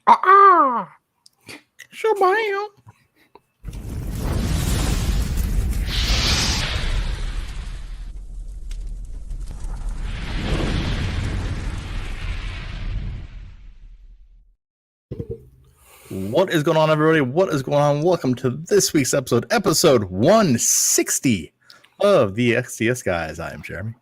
Shabam. What is going on, everybody? What is going on? Welcome to this week's episode 160 of the STS Guys. I am Jeremy.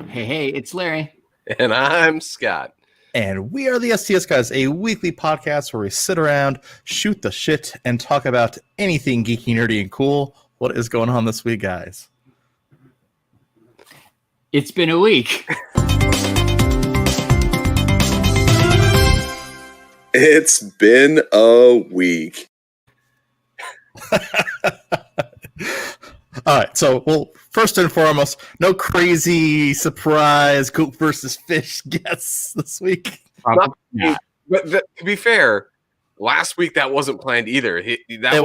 Hey, it's Larry. And I'm Scott. And we are the STS Guys, a weekly podcast where we sit around, shoot the shit, and talk about anything geeky, nerdy, and cool. What is going on this week, guys? It's been a week. It's been a week. All right, so, well, first and foremost, no crazy surprise goat versus fish guests this week. But to be fair, last week that wasn't planned either. That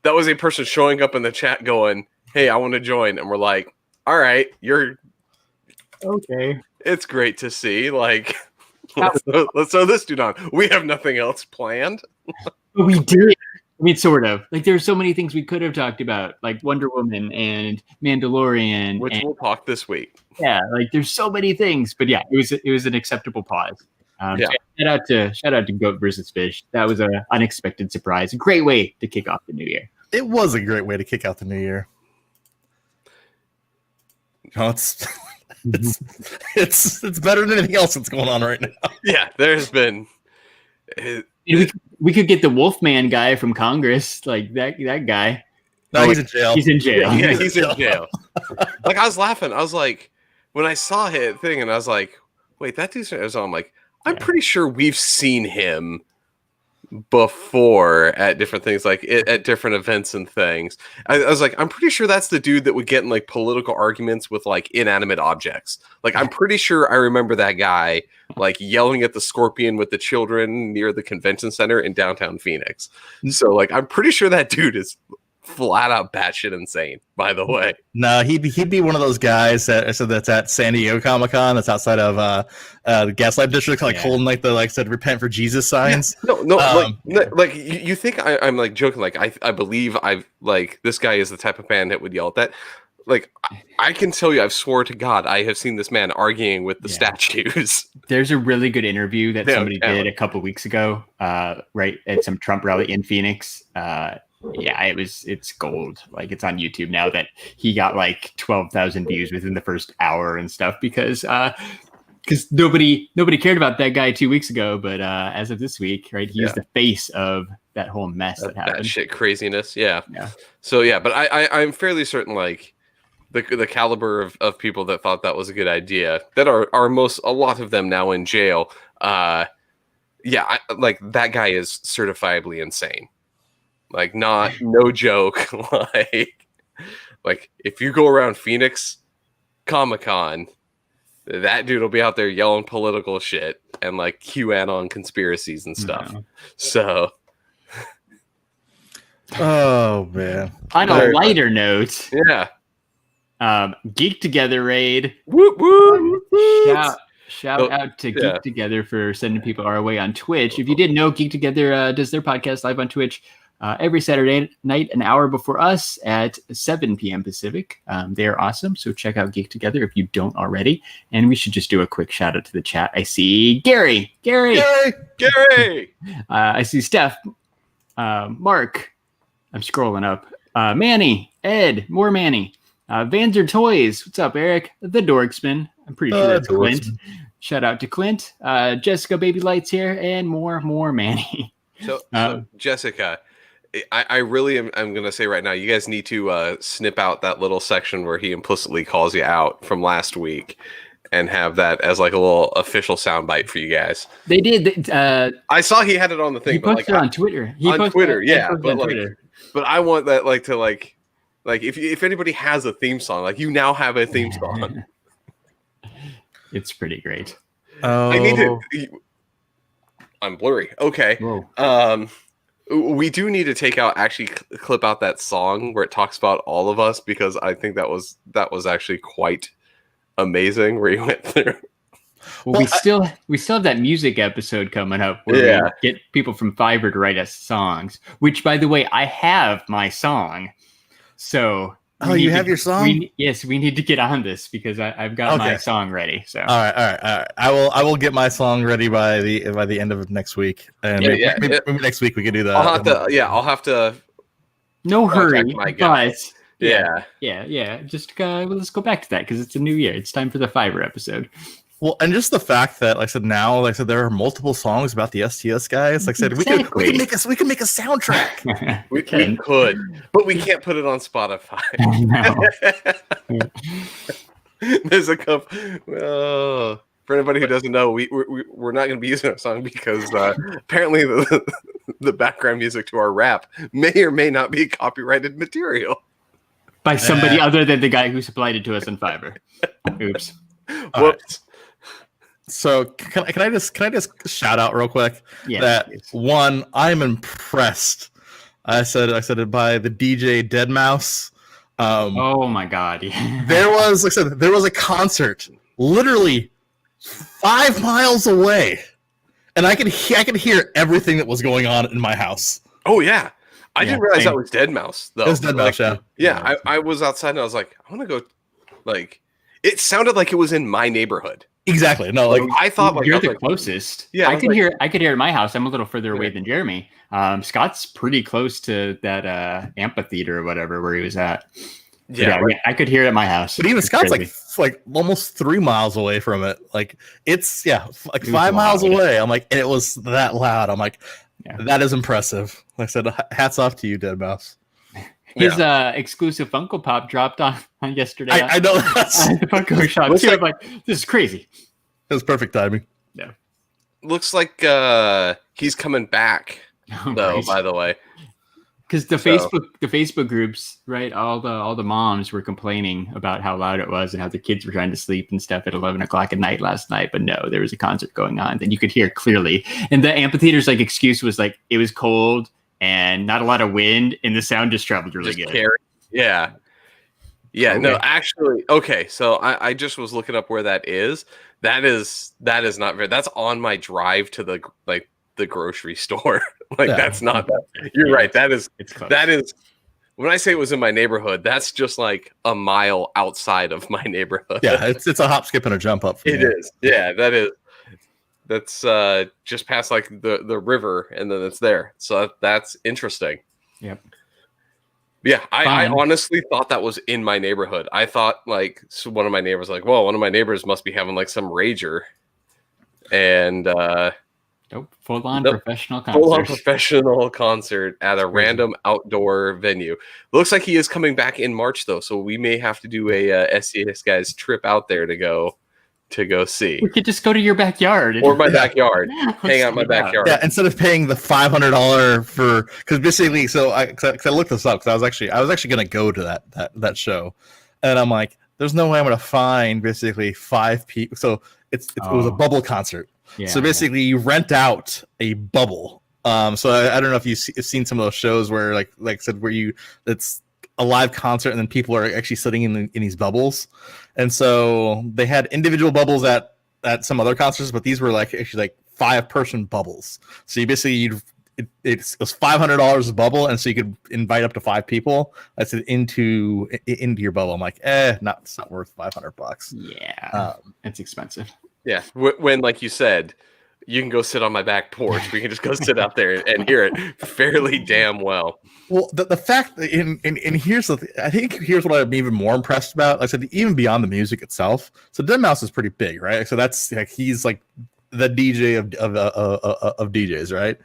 was a person showing up in the chat going, hey, I want to join. And we're like, all right, you're okay. It's great to see. Like, let's throw this dude on. We have nothing else planned. We did. I mean, sort of. Like, there's so many things we could have talked about, like Wonder Woman and Mandalorian, which we'll talk this week. Yeah, like there's so many things, but yeah, it was an acceptable pause. Shout out to Goat versus Fish. That was an unexpected surprise. A great way to kick off the new year. It was a great way to kick out the new year. No, it's better than anything else that's going on right now. Yeah, there's been. We could get the Wolfman guy from Congress, like that guy. No, he's in jail. He's in jail. Yeah, he's in jail. Like, I was laughing. I was like, when I saw his thing, and I was like, wait, that dude's. I'm like, I'm pretty sure we've seen him before at different things, like at different events and things. I was like, I'm pretty sure that's the dude that would get in like political arguments with like inanimate objects. Like, I'm pretty sure I remember that guy like yelling at the scorpion with the children near the convention center in downtown Phoenix. So like, I'm pretty sure that dude is flat out batshit insane, by the way. No, he'd be one of those guys that's at San Diego Comic-Con, that's outside of the Gaslight District, like holding like the said repent for Jesus signs. Yeah. No, like you think I'm like joking, like I believe I've like this guy is the type of man that would yell at that. Like, I can tell you, I've swore to God, I have seen this man arguing with the statues. There's a really good interview that somebody did a couple weeks ago, right at some Trump rally in Phoenix. It's gold. Like, it's on YouTube now that he got like 12,000 views within the first hour and stuff because nobody cared about that guy 2 weeks ago, but as of this week, right, he's the face of that whole mess that happened. That shit craziness, yeah. So yeah, but I'm fairly certain like the caliber of people that thought that was a good idea that are a lot of them now in jail. Like that guy is certifiably insane. Like, no joke. like if you go around Phoenix Comic-Con, that dude will be out there yelling political shit and like QAnon conspiracies and stuff. No. So, oh man. On a lighter note, Geek Together raid. Whoop whoop. Shout out to Geek Together for sending people our way on Twitch. If you didn't know, Geek Together does their podcast live on Twitch every Saturday night, an hour before us at 7 p.m. Pacific. They're awesome. So check out Geek Together if you don't already. And we should just do a quick shout out to the chat. I see Gary. I see Steph, Mark. I'm scrolling up. Manny, Ed, more Manny. Vanzer Toys. What's up, Eric? The Dorksman. I'm pretty sure that's Clint. Shout out to Clint. Jessica Baby Lights here, and more Manny. So Jessica, I really am going to say right now, you guys need to snip out that little section where he implicitly calls you out from last week and have that as like a little official soundbite for you guys. They did. I saw he had it on the thing. He posted it on Twitter. But I want that like to like if anybody has a theme song, like you now have a theme song. It's pretty great. I need to. I'm blurry. Okay. We do need to clip out that song where it talks about all of us, because I think that was actually quite amazing where you went through. Well, we still have that music episode coming up where we get people from Fiverr to write us songs. Which, by the way, I have my song. So you have your song? Yes, we need to get on this because I've got my song ready. So all right. I will get my song ready by the end of next week, and maybe next week we can do that. I'll have to. No hurry, but yeah. Just let's go back to that because it's a new year. It's time for the Fiverr episode. Well, and just the fact that, like I said, there are multiple songs about the STS guys. Like I said, exactly. we can make a soundtrack. we could, but we can't put it on Spotify. There's a couple. For anybody who doesn't know, we're not going to be using our song because apparently the background music to our rap may or may not be copyrighted material by somebody other than the guy who supplied it to us on Fiverr. Oops. Whoops. So can I just shout out real quick that one, I'm impressed. I said it by the DJ Deadmau5. Oh my God! Yeah. There was a concert literally 5 miles away, and I could hear everything that was going on in my house. Oh yeah, I didn't realize that was Deadmau5 though. It was Deadmau5, yeah. I was outside and I was like, I want to go. Like, it sounded like it was in my neighborhood. Exactly. No, like I thought you're the closest. Yeah, I could hear it at my house. I'm a little further away than Jeremy. Scott's pretty close to that amphitheater or whatever where he was at. Yeah, I could hear it at my house. But even Scott's like almost 3 miles away from it. Like it's like 5 miles away. I'm like, and it was that loud. I'm like, that is impressive. Like I said, hats off to you, Deadmau5. His exclusive Funko Pop dropped on yesterday. I know that's the Funko shop too. I'm like, this is crazy. It was perfect timing. Yeah. Looks like he's coming back though, crazy. By the way. Because the Facebook groups, right? All the moms were complaining about how loud it was and how the kids were trying to sleep and stuff at 11 o'clock at night last night. But no, there was a concert going on that you could hear clearly. And the amphitheater's excuse was it was cold and not a lot of wind, and the sound just traveled really good. Yeah. Okay. No, actually, okay. So I just was looking up where that is. That is not very. That's on my drive to the grocery store. That's not that. You're right. That is. When I say it was in my neighborhood, that's just like a mile outside of my neighborhood. Yeah, it's a hop, skip, and a jump up. It is. Yeah, that is. That's just past the river, and then it's there. So that's interesting. Yep. Yeah, I honestly thought that was in my neighborhood. I thought one of my neighbors one of my neighbors must be having some rager, and nope, full-on professional concert at a random outdoor venue. Looks like he is coming back in March though, so we may have to do a STS Guys trip out there to go see. We could just go to your backyard or my backyard, hang out in my backyard. Yeah, instead of paying the $500 because basically, so I looked this up because I was actually going to go to that show, and I'm like, there's no way I'm going to find basically 5 people. So it was a bubble concert. Yeah, so basically, you rent out a bubble. So I don't know if you've seen some of those shows where like I said, where it's a live concert and then people are actually sitting in these bubbles. And so they had individual bubbles at some other concerts, but these were actually 5-person bubbles. So you basically it was $500 a bubble, and so you could invite up to 5 people. I said into your bubble. I'm like, it's not worth $500. Yeah, it's expensive. Yeah, when like you said, you can go sit on my back porch. We can just go sit out there and hear it fairly damn well. Well, the fact that I think here's what I'm even more impressed about. Like I said, even beyond the music itself. So Deadmau5 is pretty big, right? So that's he's like the DJ of DJs, right?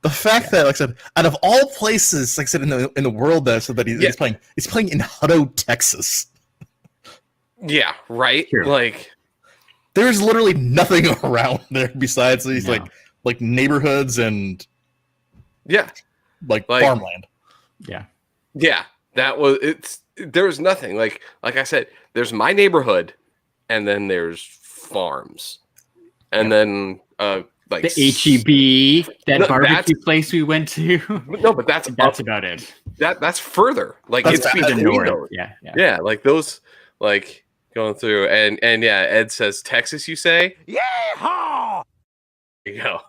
The fact that, like I said, out of all places, like I said, in the world, that he's playing in Hutto, Texas. Yeah, right. Sure. There's literally nothing around there besides these like neighborhoods and farmland. Yeah, that was there's nothing like I said. There's my neighborhood, and then there's farms, and then the HEB, barbecue place we went to. No, but that's about it. That's further. It's to the north. Yeah. Like those going through, and yeah, Ed says Texas. You say? Yeehaw! There you go.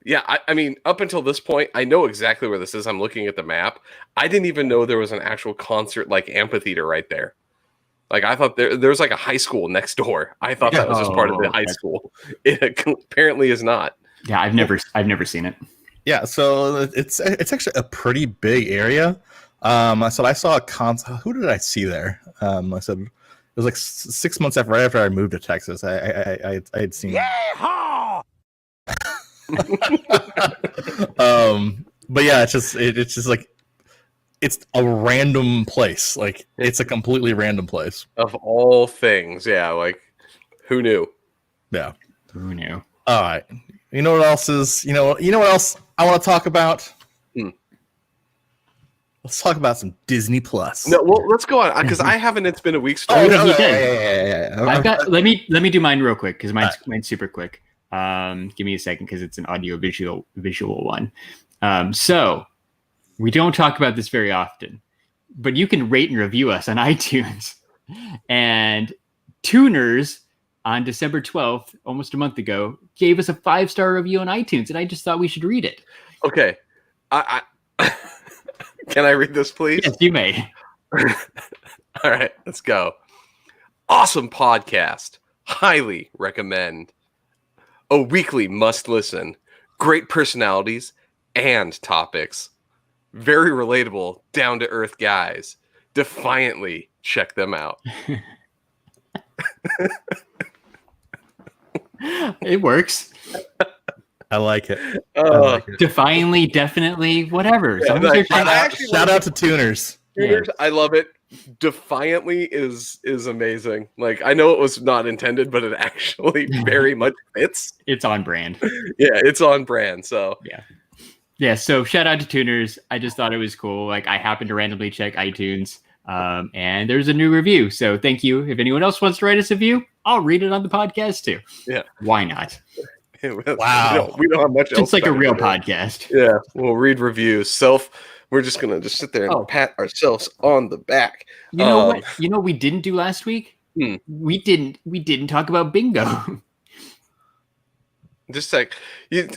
Yeah, I mean, up until this point, I know exactly where this is. I'm looking at the map. I didn't even know there was an actual concert like amphitheater right there. Like I thought there was like a high school next door. I thought that was just part of the high school. It apparently is not. Yeah, I've never seen it. Yeah, so it's actually a pretty big area. I saw a concert. Who did I see there? I said it was like 6 months right after I moved to Texas. I had seen. Yeehaw! But yeah, it's just like it's a random place. Like it's a completely random place. Of all things, yeah. Like who knew? Yeah, Who knew? All right. You know what else is? You know what else I want to talk about? Let's talk about some Disney Plus. No, well, let's go on because I haven't. It's been a week. Oh, No, yeah. I've got. Let me do mine real quick because mine's super quick. Give me a second because it's an audio visual one. So we don't talk about this very often, but you can rate and review us on iTunes. And Tuners on December 12th, almost a month ago, gave us a 5-star review on iTunes, and I just thought we should read it. Okay, I can I read this, please? Yes, you may. All right, let's go. Awesome podcast. Highly recommend. A weekly must listen. Great personalities and topics. Very relatable, down to earth guys. Defiantly check them out. It works. I like it. Defiantly, definitely, whatever. Yeah, Shout out to Tuners. Tuners, I love it. Defiantly is amazing. Like I know it was not intended, but it actually very much fits. It's on brand. Yeah, it's on brand. So yeah. So shout out to Tuners. I just thought it was cool. Like I happened to randomly check iTunes, and there's a new review. So thank you. If anyone else wants to write us a review, I'll read it on the podcast too. Yeah, why not? Wow, we don't have much. It's like a real podcast. Yeah, we'll read reviews. We're just gonna sit there and pat ourselves on the back. You know what? You know what we didn't do last week? We didn't talk about bingo. Just like Bingo!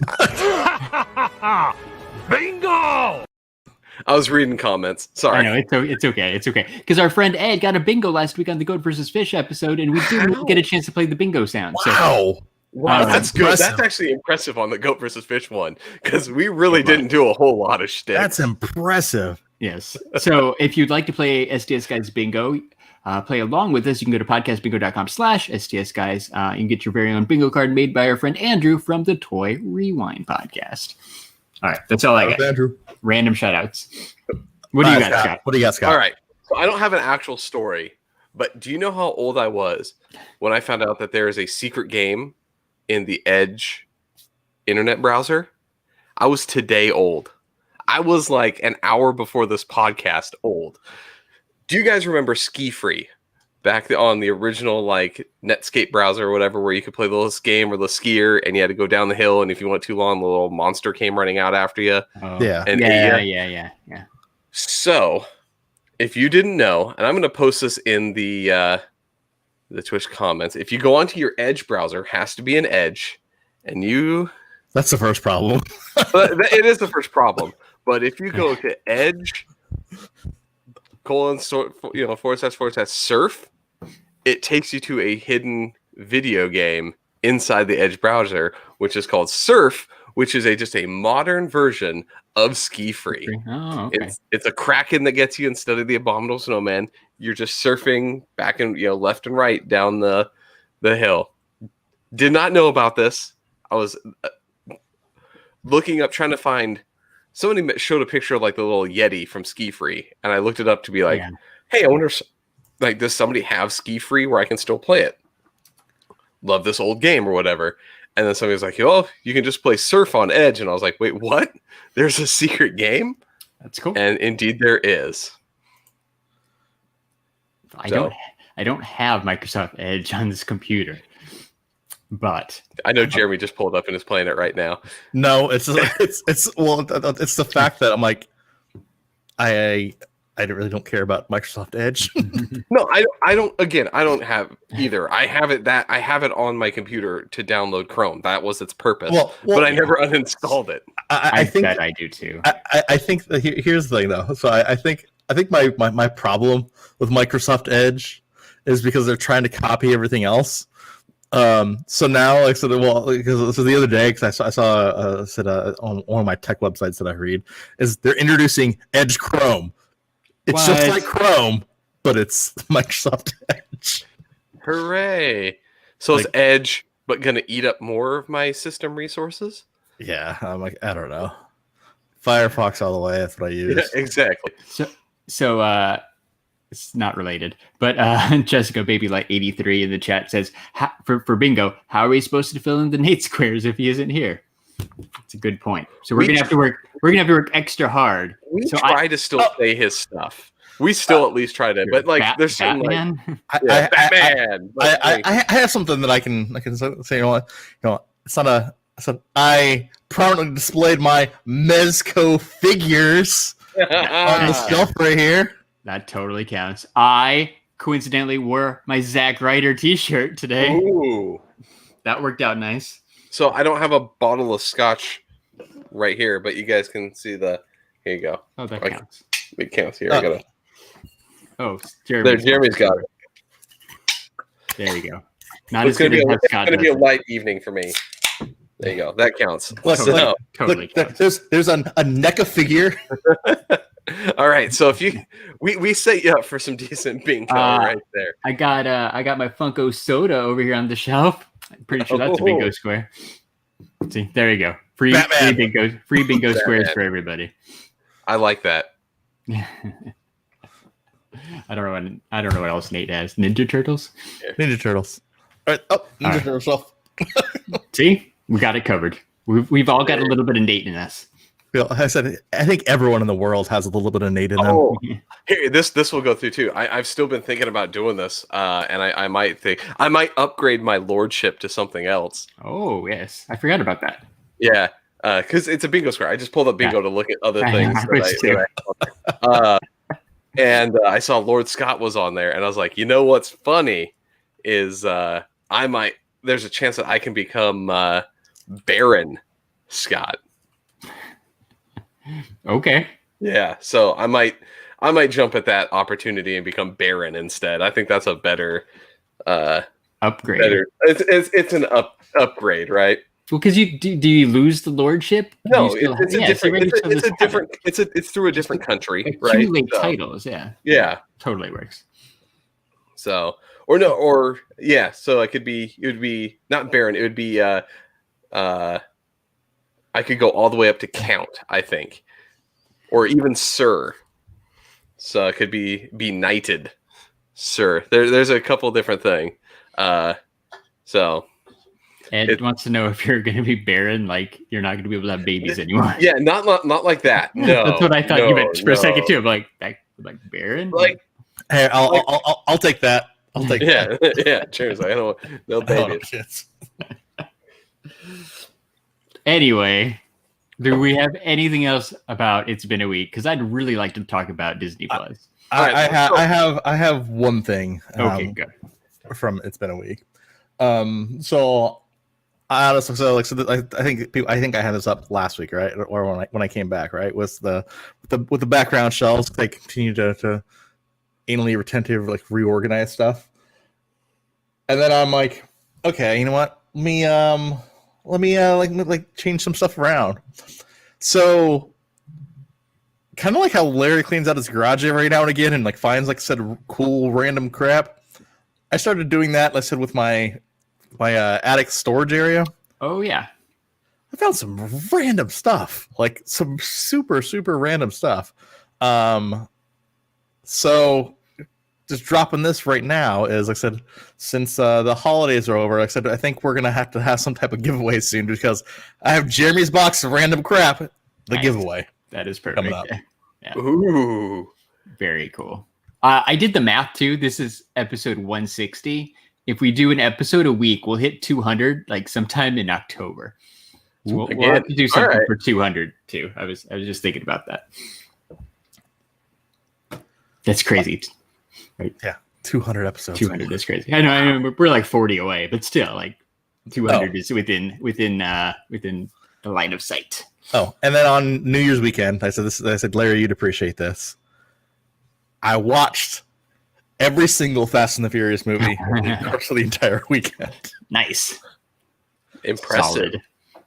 I was reading comments. Sorry. I know it's okay. It's okay because our friend Ed got a bingo last week on the Goat versus Fish episode, and we didn't get a chance to play the bingo sound. Wow. So, wow, that's good. Impressive. That's actually impressive on the Goat versus Fish one because we really didn't do a whole lot of shtick. That's impressive. yes. So if you'd like to play STS Guys Bingo, play along with us, you can go to podcastbingo.com/STS Guys. You can get your very own bingo card made by our friend Andrew from the Toy Rewind podcast. All right, that's all I got. Andrew. Random shout outs. What do you got, Scott? What do you got, Scott? All right. So I don't have an actual story, but do you know how old I was when I found out that there is a secret game in the Edge internet browser? I was today old. I was like an hour before this podcast old. Do you guys remember Ski Free? Back on the original like Netscape browser or whatever, where you could play the little game or the skier and you had to go down the hill, and if you went too long, the little monster came running out after you. Yeah. And Yeah. So, if you didn't know, and I'm going to post this in the Twitch comments, if you go onto your Edge browser, has to be an Edge, and you... That's the first problem. It is the first problem. But if you go to Edge, / surf, it takes you to a hidden video game inside the Edge browser, which is called Surf, which is just a modern version of Ski Free. Oh, okay. It's a Kraken that gets you instead of the Abominable Snowman. You're just surfing back and left and right down the hill. Did not know about this. I was looking up, trying to find. Somebody showed a picture of like the little Yeti from Ski Free, and I looked it up to be like, hey, I wonder, like, does somebody have Ski Free where I can still play it? Love this old game or whatever. And then somebody was like, oh, you can just play Surf on Edge. And I was like, wait, what? There's a secret game? That's cool. And indeed there is. I don't have Microsoft Edge on this computer, but I know Jeremy just pulled up and is playing it right now. No, it's the fact that I'm like, I I really don't care about Microsoft Edge. No, I don't. Again, I don't have either. I have it on my computer to download Chrome. That was its purpose. But I never uninstalled it. I think that I do too. I think here's the thing though. So I think my problem with Microsoft Edge is because they're trying to copy everything else. So now, because the other day, because I saw on one of my tech websites that I read, is they're introducing Edge Chrome. It's just like Chrome, but it's Microsoft Edge. Hooray! So is Edge but going to eat up more of my system resources? Yeah, I'm like, I don't know. Firefox all the way. That's what I use. Yeah, exactly. So it's not related, but Jessica Baby Light 83 in the chat says for Bingo, how are we supposed to fill in the Nate squares if he isn't here? It's a good point. So we're gonna have to work. We're gonna have to work extra hard. We try to still say his stuff. We still at least try to, but like there's certain Batman. Batman. I have something that I can say. It's not I prominently displayed my Mezco figures on the shelf right here. That totally counts. I coincidentally wore my Zack Ryder t-shirt today. Ooh, that worked out nice. So I don't have a bottle of scotch right here, but you guys can see here you go. Oh, that counts. It counts here. I gotta. Oh, Jeremy's got it. There you go. It's going to be a light evening for me. There you go. That counts. Totally counts. There's a NECA figure. All right. So if we set you up for some decent bingo right there. I got my Funko soda over here on the shelf. I'm pretty sure that's a bingo square. See, there you go. Free bingo squares for everybody. I like that. I don't know what else Nate has. Ninja Turtles? Ninja Turtles. All right. Oh, Ninja Turtles. See? We got it covered. We've all got a little bit of Nate in us. I said, I think everyone in the world has a little bit of Nate in them. Oh, here, this will go through too. I've still been thinking about doing this, and I might upgrade my lordship to something else. Oh yes, I forgot about that. Yeah, because it's a bingo square. I just pulled up bingo to look at other things. And I saw Lord Scott was on there, and I was like, you know what's funny is there's a chance that I can become Baron Scott. Okay. Yeah, so I might jump at that opportunity and become Baron instead. I think that's a better upgrade. It's an upgrade, right? Well, because do you lose the lordship? No, it's through a different country, right? Accumulate titles, yeah. Yeah, totally works. So, so it would be not Baron. It would be I could go all the way up to Count, I think, or even Sir. So it could be knighted, Sir. There's a couple different things. So Ed wants to know if you're going to be Baron, like you're not going to be able to have babies anymore. Yeah, not like that. No, that's what I thought you meant for a second too. I'm like Baron. Like, hey, I'll take that. I'll take that. Yeah. Cheers. I don't no babies. Anyway, do we have anything else about It's Been a Week? Because I'd really like to talk about Disney Plus. I have one thing. Okay, good. From It's Been a Week. So I think I had this up last week, right? Or when I came back, right? With the background shelves, they continue to anally retentive, like reorganize stuff. And then I'm like, okay, you know what? Let me change some stuff around. So kind of like how Larry cleans out his garage every now and again and like finds, like I said, cool random crap. I started doing that, like I said, with my attic storage area. Oh yeah. I found some random stuff, like some super, super random stuff. So just dropping this right now is, like I said, since the holidays are over, like I said, I think we're going to have some type of giveaway soon because I have Jeremy's box of random crap, the giveaway. That is perfect. Coming up. Yeah. Ooh. Very cool. I did the math too. This is episode 160. If we do an episode a week, we'll hit 200 like sometime in October. So we'll have to do something for 200 too. I was just thinking about that. That's crazy. Right? Yeah, 200 episodes. 200 is crazy. I know we're like 40 away, but still, like 200 is within the line of sight. Oh, and then on New Year's weekend, I said, Larry, you'd appreciate this. I watched every single Fast and the Furious movie for the entire weekend. Nice. Impressive. Solid.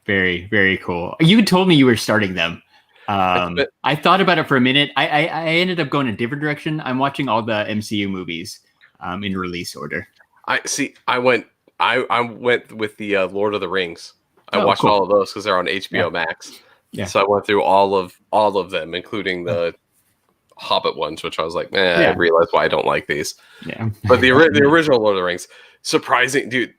Very, very cool. You told me you were starting them. I thought about it for a minute. I ended up going a different direction. I'm watching all the MCU movies in release order. I went with the Lord of the Rings. I watched all of those because they're on HBO Max. Yeah. So I went through all of them, including the Hobbit ones, which I was like, I realized why I don't like these. Yeah. But the original Lord of the Rings, surprising, dude.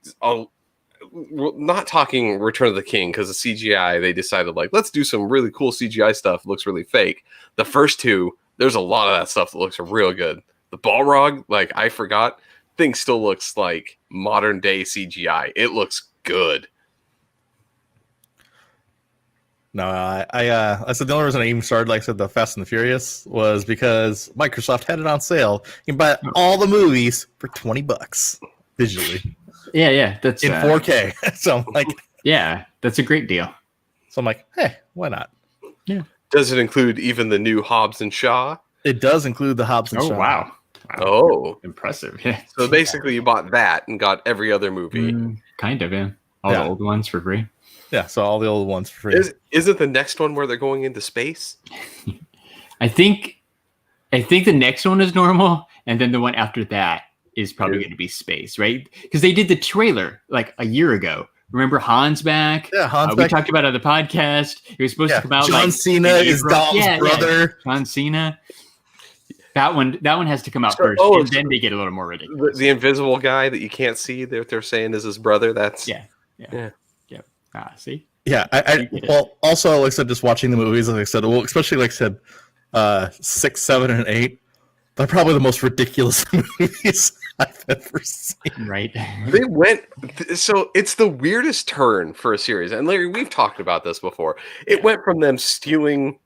Not talking Return of the King, because the CGI, they decided, like, let's do some really cool CGI stuff. Looks really fake. The first two, there's a lot of that stuff that looks real good. The Balrog, like, I forgot, thing still looks like modern day CGI. It looks good. No, I said the only reason I even started, like I said, the Fast and the Furious was because Microsoft had it on sale. You can buy all the movies for $20 digitally. Yeah, that's in 4K. So I'm like, yeah, that's a great deal. So I'm like, hey, why not? Yeah. Does it include even the new Hobbs and Shaw? It does include the Hobbs and Shaw. Oh, wow. Oh, impressive. Yeah. So basically, you bought that and got every other movie. Kind of, yeah. All the old ones for free. Yeah, so all the old ones for free. Is it the next one where they're going into space? I think the next one is normal, and then the one after that is probably going to be space, right? Because they did the trailer like a year ago. Remember Han's back? Yeah, Han's back. We talked about it on the podcast. It was supposed to come out. John Cena is Dom's brother. John Cena. That one has to come out first, and then they get a little more ridiculous. The invisible guy that you can't see that they're saying is his brother. That's yeah. See. Yeah, well, also, like I said, just watching the movies, like I said, well, especially like I said, 6, 7, and 8, they're probably the most ridiculous movies I've ever seen. Right. They went so it's the weirdest turn for a series, and Larry, we've talked about this before. It went from them stealing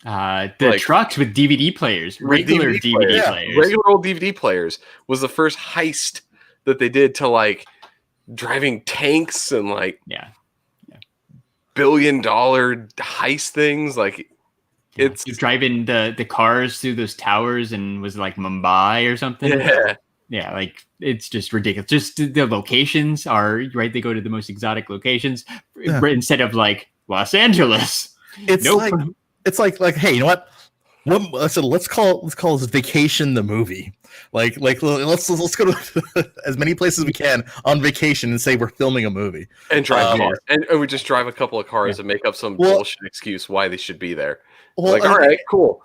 the trucks with DVD players, regular DVD players. Regular old DVD players was the first heist that they did to like driving tanks and like $1 billion heist things. Like it's driving the cars through those towers and was like Mumbai or something. Yeah, like it's just ridiculous. Just the locations are right. They go to the most exotic locations instead of like Los Angeles. It's like, hey, you know what? Let's call this Vacation the movie. Like let's go to as many places as we can on vacation and say we're filming a movie and drive cars. And we just drive a couple of cars and make up some bullshit excuse why they should be there. All right, cool.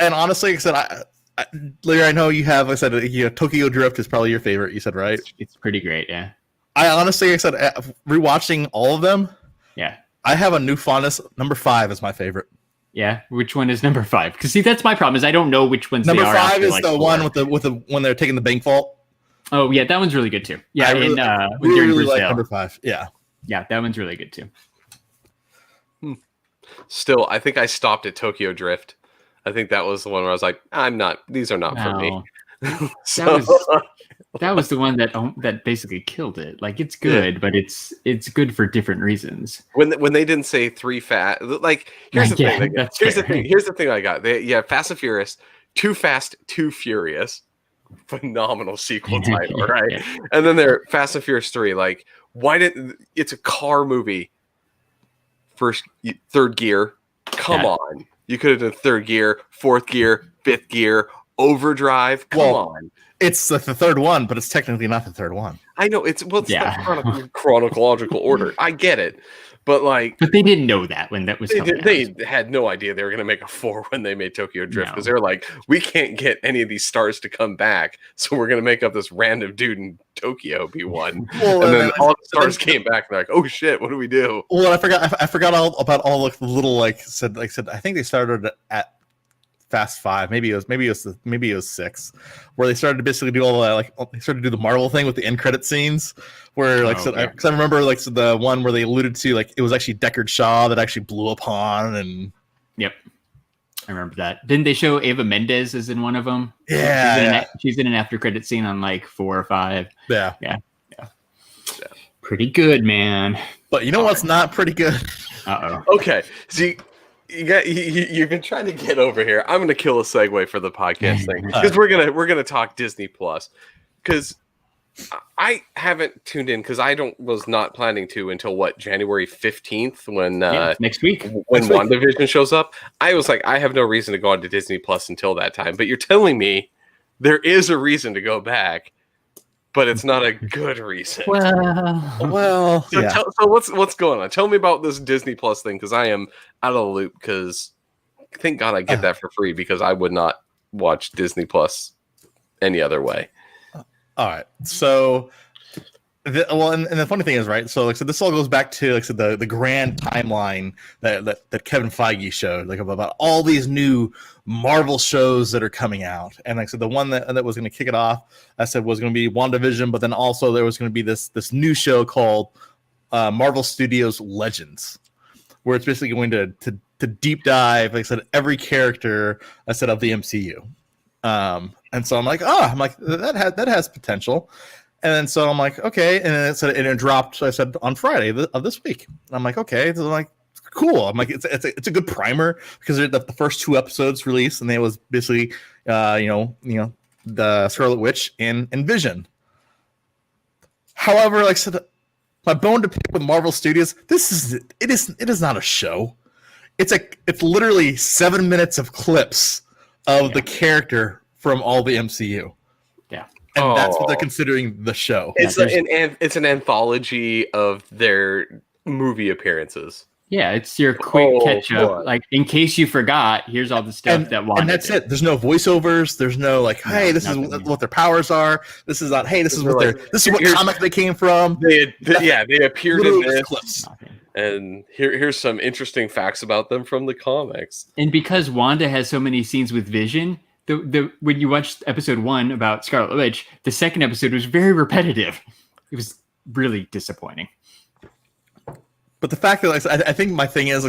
And honestly, like I said, Larry, I know you have. I said, Tokyo Drift is probably your favorite. You said, right? It's pretty great. Yeah. I honestly, I said, rewatching all of them. Yeah. I have a new fondness. Number 5 is my favorite. Yeah, which one is number 5? Because see, that's my problem is I don't know which ones. Number they are 5 is the one with the when they're taking the bank vault. Oh yeah, that one's really good too. Yeah, I really like number 5. Yeah, that one's really good too. Still, I think I stopped at Tokyo Drift. I think that was the one where I was like, these are not for me. That was the one that basically killed it. Like it's good, but it's good for different reasons. When they didn't say 3 fast, like here's the thing. Here's the thing I got. Fast and Furious, Too Fast, Too Furious, phenomenal sequel title, right? Yeah. And then they're Fast and Furious 3. Like, why didn't it's a car movie? Third gear. Come on. You could have done third gear, fourth gear, fifth gear, overdrive. Come on. It's the third one, but it's technically not the third one. I know it's not chronological order. I get it, but they didn't know that when that was. They had no idea they were going to make a 4 when they made Tokyo Drift because they're like, we can't get any of these stars to come back, so we're going to make up this random dude in Tokyo be one. And then all the stars came back and they're like, oh shit, what do we do? Well, I forgot all about all the little I think they started at Fast 5, maybe it was 6, where they started to basically do all that, they started to do the Marvel thing with the end credit scenes, where because I remember the one where they alluded to it was actually Deckard Shaw that actually blew upon, and I remember that. Didn't they show Ava Mendes is in one of them? Yeah, she's in an after credit scene on like 4 or 5. Yeah. Pretty good, man. But you know what's not pretty good? Okay, see, you've been trying to get over here. I'm going to kill a segue for the podcast thing because we're gonna talk Disney Plus because I haven't tuned in because I was not planning to until January 15th when next week when WandaVision shows up. I was like, I have no reason to go on to Disney Plus until that time. But you're telling me there is a reason to go back, but it's not a good reason. Well. So what's going on? Tell me about this Disney Plus thing because I am out of the loop. Because thank God I get that for free because I would not watch Disney Plus any other way. All right, so, and the funny thing is, right? So, this all goes back to the grand timeline that Kevin Feige showed, about all these new Marvel shows that are coming out, and the one that was going to kick it off, I said was going to be WandaVision, but then also there was going to be this new show called Marvel Studios Legends, where it's basically going to deep dive, every character of the MCU. And so I'm like, that has potential. And then so I'm like, okay. And then it dropped. So I said on Friday of this week. And I'm like, okay. So I'm like, cool. I'm like, it's a good primer because the first 2 episodes released, and it was basically, the Scarlet Witch and Vision. However, my bone to pick with Marvel Studios, it is not a show. It's literally 7 minutes of clips of the character from all the MCU. Yeah. And that's what they're considering the show. It's an anthology of their movie appearances. Yeah, it's your quick catch up. Like, in case you forgot, here's all the stuff that Wanda and that's did. it. There's no voiceovers. There's no hey, this is what their powers are. This is not, hey, this is what comic they came from. They appeared in this clips. And here's some interesting facts about them from the comics. And because Wanda has so many scenes with Vision, the when you watched episode 1 about Scarlet Witch, the second episode was very repetitive. It was really disappointing. But the fact that I think my thing is,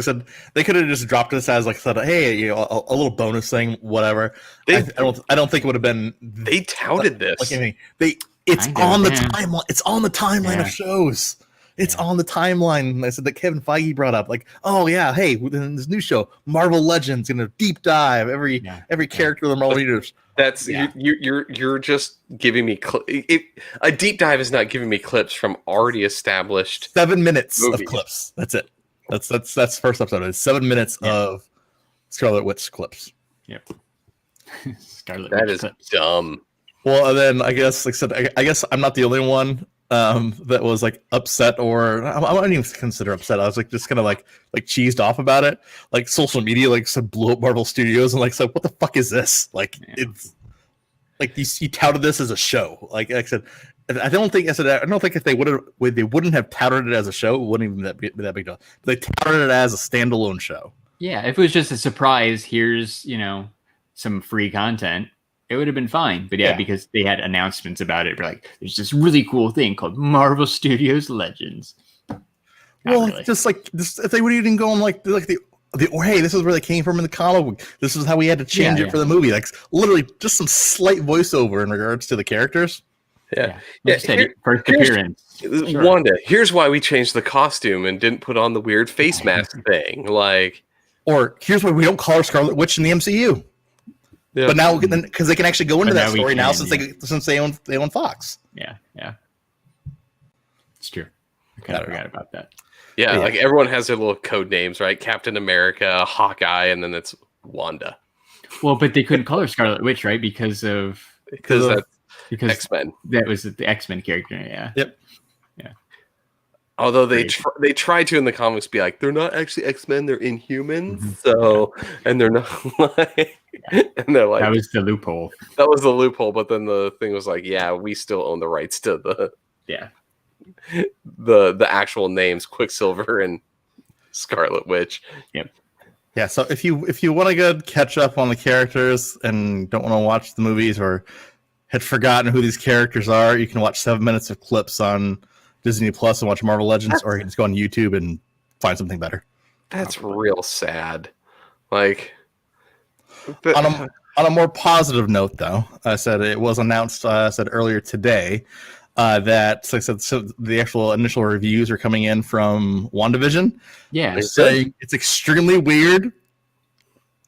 they could have just dropped this as hey, a little bonus thing, whatever. I don't think it would have been. They touted this. It's on the timeline. It's on the timeline of shows. It's on the timeline. I said that Kevin Feige brought up, hey, in this new show, Marvel Legends, deep dive every character of the Marvel Universe. That's you're just giving me a deep dive is not giving me clips from already established 7 minutes movies. of clips. That's it. That's first episode. It's 7 minutes of Scarlet Witch clips. Yep. Scarlet That Witch is clips. dumb. Well, and then I guess I guess I'm not the only one that was upset, or I wouldn't even consider upset. I was just kind of cheesed off about it. Social media blew up Marvel Studios and said, what the fuck is this? It's you touted this as a show. Like I said, I don't think if they wouldn't have touted it as a show, it wouldn't even be that big deal. They touted it as a standalone show. Yeah, if it was just a surprise, here's some free content, it would have been fine. But because they had announcements about it, we're there's this really cool thing called Marvel Studios Legends. Really. If they would even go on or hey, this is where they came from in the comic book. This is how we had to change it for the movie. Literally just some slight voiceover in regards to the characters. Yeah. First appearance. Sure. Wanda, here's why we changed the costume and didn't put on the weird face mask thing. Or here's why we don't call her Scarlet Witch in the MCU. Yeah. But now, because they can actually go into that story now since they own Fox. Yeah. It's true. I kind of forgot about that. Yeah, everyone has their little code names, right? Captain America, Hawkeye, and then it's Wanda. Well, but they couldn't call her Scarlet Witch, right? Because X-Men. That was the X-Men character. Yeah. Yep. Yeah. Although they try to in the comics be they're not actually X-Men, they're Inhumans. So, and they're not and they're that was the loophole. That was the loophole, but then the thing was we still own the rights to the actual names, Quicksilver and Scarlet Witch. Yep. Yeah, so if you want to go catch up on the characters and don't want to watch the movies or had forgotten who these characters are, you can watch 7 minutes of clips on Disney Plus and watch Marvel Legends, or you can just go on YouTube and find something better. That's real sad. On a more positive note, though, I said it was announced. I said earlier today that so I said so the actual initial reviews are coming in from WandaVision. Yeah, they're saying it's extremely weird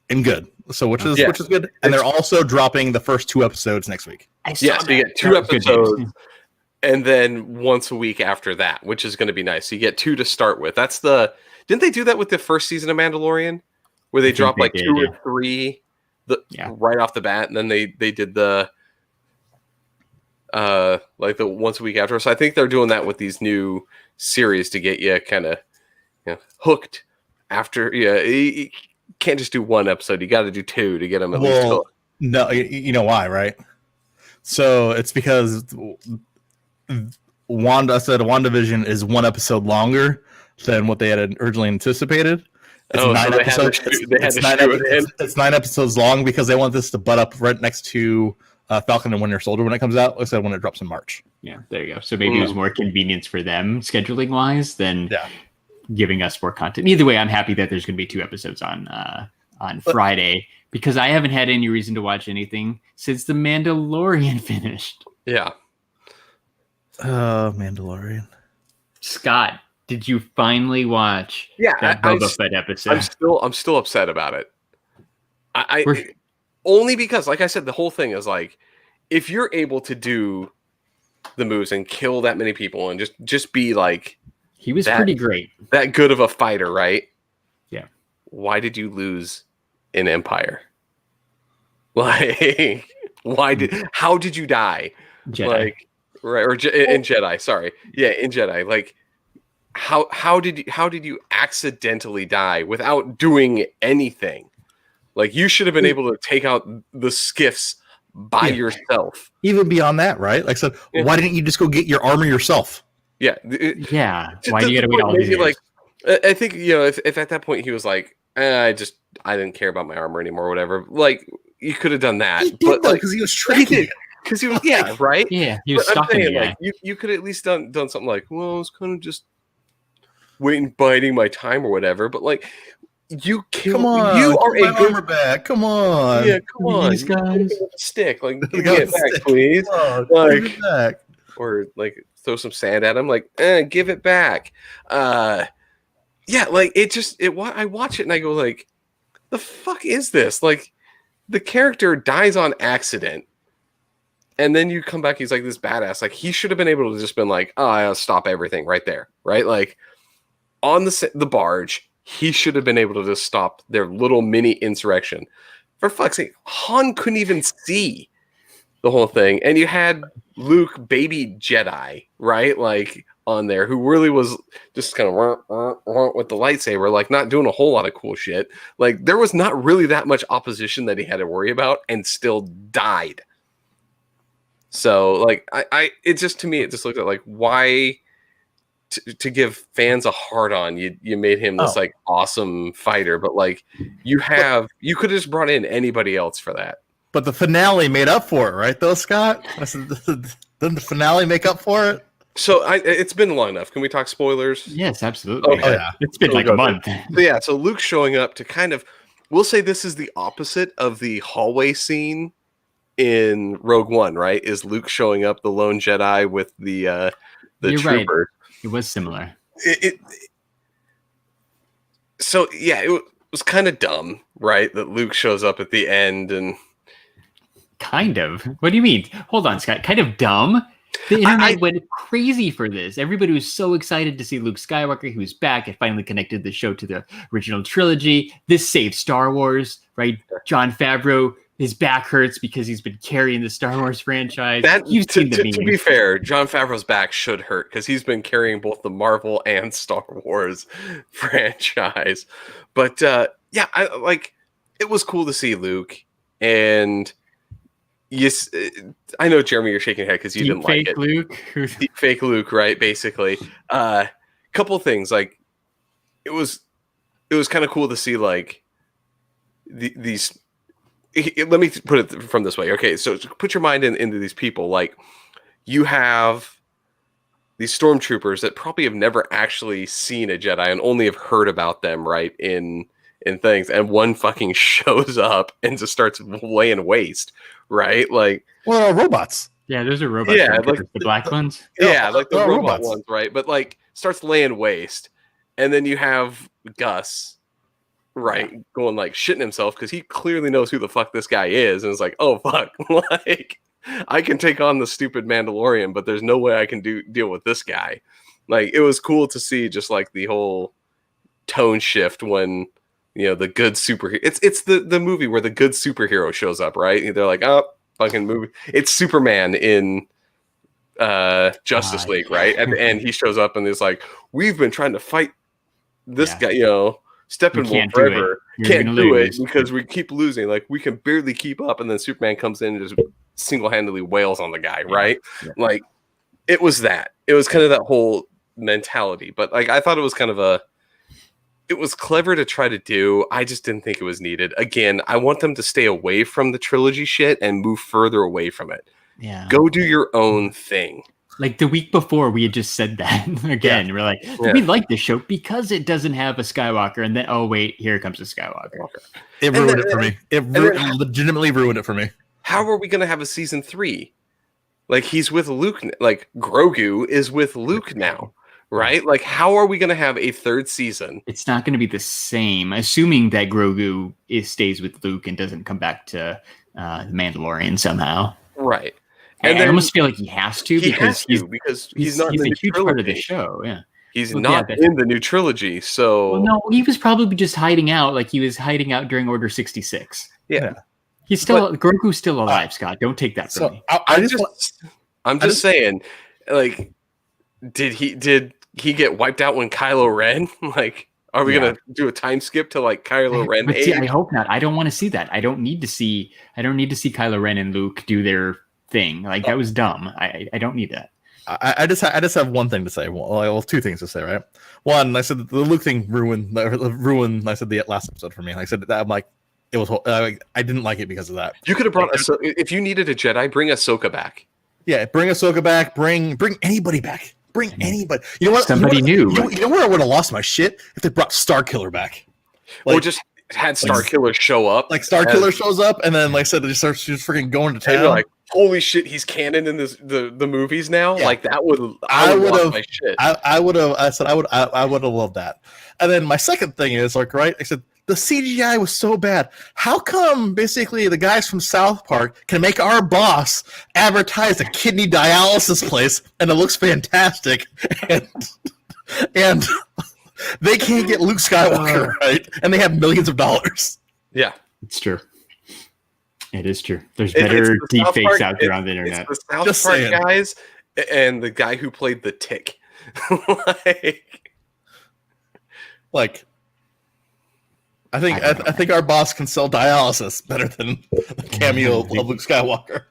and good. So which is good, and they're also dropping the first 2 episodes next week. So you get 2 episodes, and then once a week after that, which is going to be nice. So you get 2 to start with. Didn't they do that with the first season of Mandalorian, where they dropped like 2 or 3 right off the bat, and then they did the like the once a week after. So I think they're doing that with these new series to get you kind of hooked after. You can't just do 1 episode. You got to do 2 to get them at least hooked. No, you know why, right? So it's because WandaVision is 1 episode longer than what they had originally anticipated. It's 9 episodes. It's 9 episodes long because they want this to butt up right next to Falcon and Winter Soldier when it comes out. Like I said, when it drops in March. Yeah, there you go. So maybe it was more convenience for them scheduling wise than giving us more content. Either way, I'm happy that there's going to be 2 episodes on Friday because I haven't had any reason to watch anything since The Mandalorian finished. Yeah. Mandalorian. Scott, did you finally watch that Boba Fett episode? I'm still upset about it. Only because, like I said, the whole thing is like, if you're able to do the moves and kill that many people and just be like, he was pretty great, that good of a fighter, right? Yeah. Why did you lose in Empire? Like, how did you die? Jedi. Like, right, or in Jedi? Sorry, in Jedi. Like, how did you accidentally die without doing anything? Like, you should have been able to take out the skiffs by yourself. Even beyond that, right? Like, so why didn't you just go get your armor yourself? Yeah. Why do you got to wait all these years? Like, I think if at that point he was like, I didn't care about my armor anymore, or whatever. Like, you could have done that. He did, though, because he was training. Because he was, right? Yeah, he was stalking the guy. Like, you could have at least done something like, well, I was kind of just biding my time or whatever. But like, you are a good armor back. Come on, come on, these guys. Stick, like, give it back, please. Like, give it back. Or like throw some sand at him, like, give it back. Like I watch it and I go like, the fuck is this? Like, the character dies on accident. And then you come back, he's like this badass. Like, he should have been able to just been like, I'll stop everything right there. Right? Like, on the barge, he should have been able to just stop their little mini insurrection. For fuck's sake, Han couldn't even see the whole thing. And you had Luke, baby Jedi, right? Like, on there, who really was just kind of with the lightsaber, like, not doing a whole lot of cool shit. Like, there was not really that much opposition that he had to worry about, and still died. So, like, it just, to me, it just looked at like, why to give fans a hard on you made him this like awesome fighter, but like, you could have just brought in anybody else for that. But the finale made up for it, right? Though, Scott, didn't the finale make up for it? So it's been long enough. Can we talk spoilers? Yes, absolutely. Okay. It's been like a month. So Luke showing up to kind of, we'll say this is the opposite of the hallway scene in Rogue One, right? Is Luke showing up, the lone Jedi with the You're trooper. Right. It was similar. It was kind of dumb, right? That Luke shows up at the end and kind of. What do you mean? Hold on, Scott. Kind of dumb. The internet went crazy for this. Everybody was so excited to see Luke Skywalker. He was back. It finally connected the show to the original trilogy. This saved Star Wars, right? Jon Favreau, his back hurts because he's been carrying the Star Wars franchise. To be fair, Jon Favreau's back should hurt because he's been carrying both the Marvel and Star Wars franchise. But it was cool to see Luke. And yes, I know, Jeremy, you're shaking your head because you didn't like it. Luke. Deep fake Luke, right? Basically, couple things. Like, it was kind of cool to see like these. Let me put it from this way. Okay, so put your mind into these people. Like, you have these stormtroopers that probably have never actually seen a Jedi and only have heard about them, right, in in things, and one fucking shows up and just starts laying waste, right? Like, well, robots. Yeah, those are robots. Yeah, right? like the black ones. Yeah, like the robot robots. ones, right? But like starts laying waste, and then you have Gus, right, going like shitting himself because he clearly knows who the fuck this guy is, and it's like, oh fuck, like I can take on the stupid Mandalorian, but there's no way I can deal with this guy. Like, it was cool to see just like the whole tone shift when the good superhero. It's the movie where the good superhero shows up, right? They're like, oh, fucking movie. It's Superman in Justice League, right? At the end, he shows up and is like, we've been trying to fight this guy, Steppenwolf forever. Can't do it because we keep losing. Like, we can barely keep up. And then Superman comes in and just single-handedly wails on the guy, right? Yeah. Like, it was that. It was kind of that whole mentality. But like, I thought it was kind of it was clever to try to do. I just didn't think it was needed. Again, I want them to stay away from the trilogy shit and move further away from it. Yeah. Go do your own thing. Like the week before, we had just said that again. Yeah. We're like, we like this show because it doesn't have a Skywalker. And then, oh, wait, here comes a Skywalker. It ruined it for me. It legitimately ruined it for me. How are we going to have a season 3? Like, he's with Luke. Like, Grogu is with Luke now, right? Like, how are we going to have a third season? It's not going to be the same, assuming that Grogu stays with Luke and doesn't come back to the Mandalorian somehow. Right. And I almost feel like he has to because he's not he's in the a huge trilogy. Part of the show. Yeah, he's not in the new trilogy. So no, he was probably just hiding out, like he was hiding out during Order 66. Yeah, he's still Grogu's still alive. Scott, don't take that from me. I'm just saying, like, did he get wiped out when Kylo Ren? Like, are we gonna do a time skip to like Kylo Ren? But see, I hope not. I don't want to see that. I don't need to see Kylo Ren and Luke do their thing. Like, that was dumb. I don't need that. I just have one thing to say. Well, two things to say, right? One, I said the Luke thing ruined. I said the last episode for me. I said that I'm like, it was. I didn't like it because of that. You could have brought if you needed a Jedi, bring Ahsoka back. Yeah, bring Ahsoka back. Bring anybody back. Bring anybody. You know what? Somebody new. You know where I would have lost my shit if they brought Starkiller back, or just had Starkiller show up. Like Starkiller shows up, and then like I said, they start just freaking going to town. And you're like, holy shit, he's canon in the movies now. Yeah. Like, that would I would have my shit. I would have. I said I would have loved that. And then my second thing is like, right? I said the CGI was so bad. How come basically the guys from South Park can make our boss advertise a kidney dialysis place and it looks fantastic, and they can't get Luke Skywalker right, and they have millions of dollars. Yeah, it's true. It is true. There's better deepfakes out there on the internet. It's the South Park guys and the guy who played the Tick. like I think our boss can sell dialysis better than the cameo of Luke Skywalker.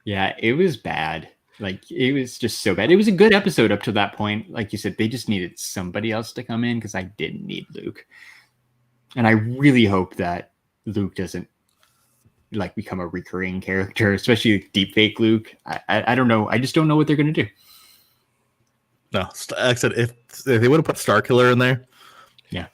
Yeah, it was bad. Like, it was just so bad. It was a good episode up to that point. Like you said, they just needed somebody else to come in because I didn't need Luke. And I really hope that Luke doesn't like become a recurring character, especially deepfake Luke. I don't know. I just don't know what they're going to do. No, like I said, if they would have put Starkiller in there, yeah,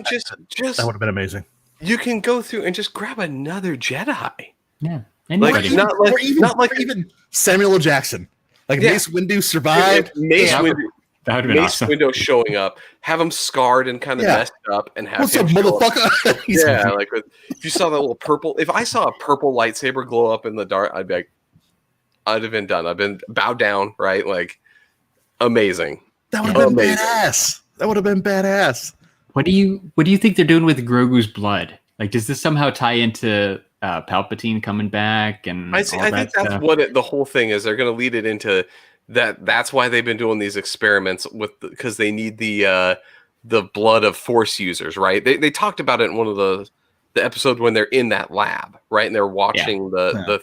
just that would have been amazing. You can go through and just grab another Jedi. Yeah, like even Samuel L. Jackson, like Mace Windu survived. Mace Windu. That would have been awesome. Window showing up, have him scarred and kind of messed up, and have what's him up, motherfucker? Yeah, like if you saw that little purple, if I saw a purple lightsaber glow up in the dark, I'd be like, I'd have been done. I've been bowed down, right? Like, amazing. That would have been badass. That would have been badass. What do you think they're doing with Grogu's blood? Like, does this somehow tie into Palpatine coming back? And I think that's what the whole thing is. They're going to lead it into that. That's why they've been doing these experiments because they need the blood of Force users, right? They talked about it in one of the episode when they're in that lab, right? And they're watching the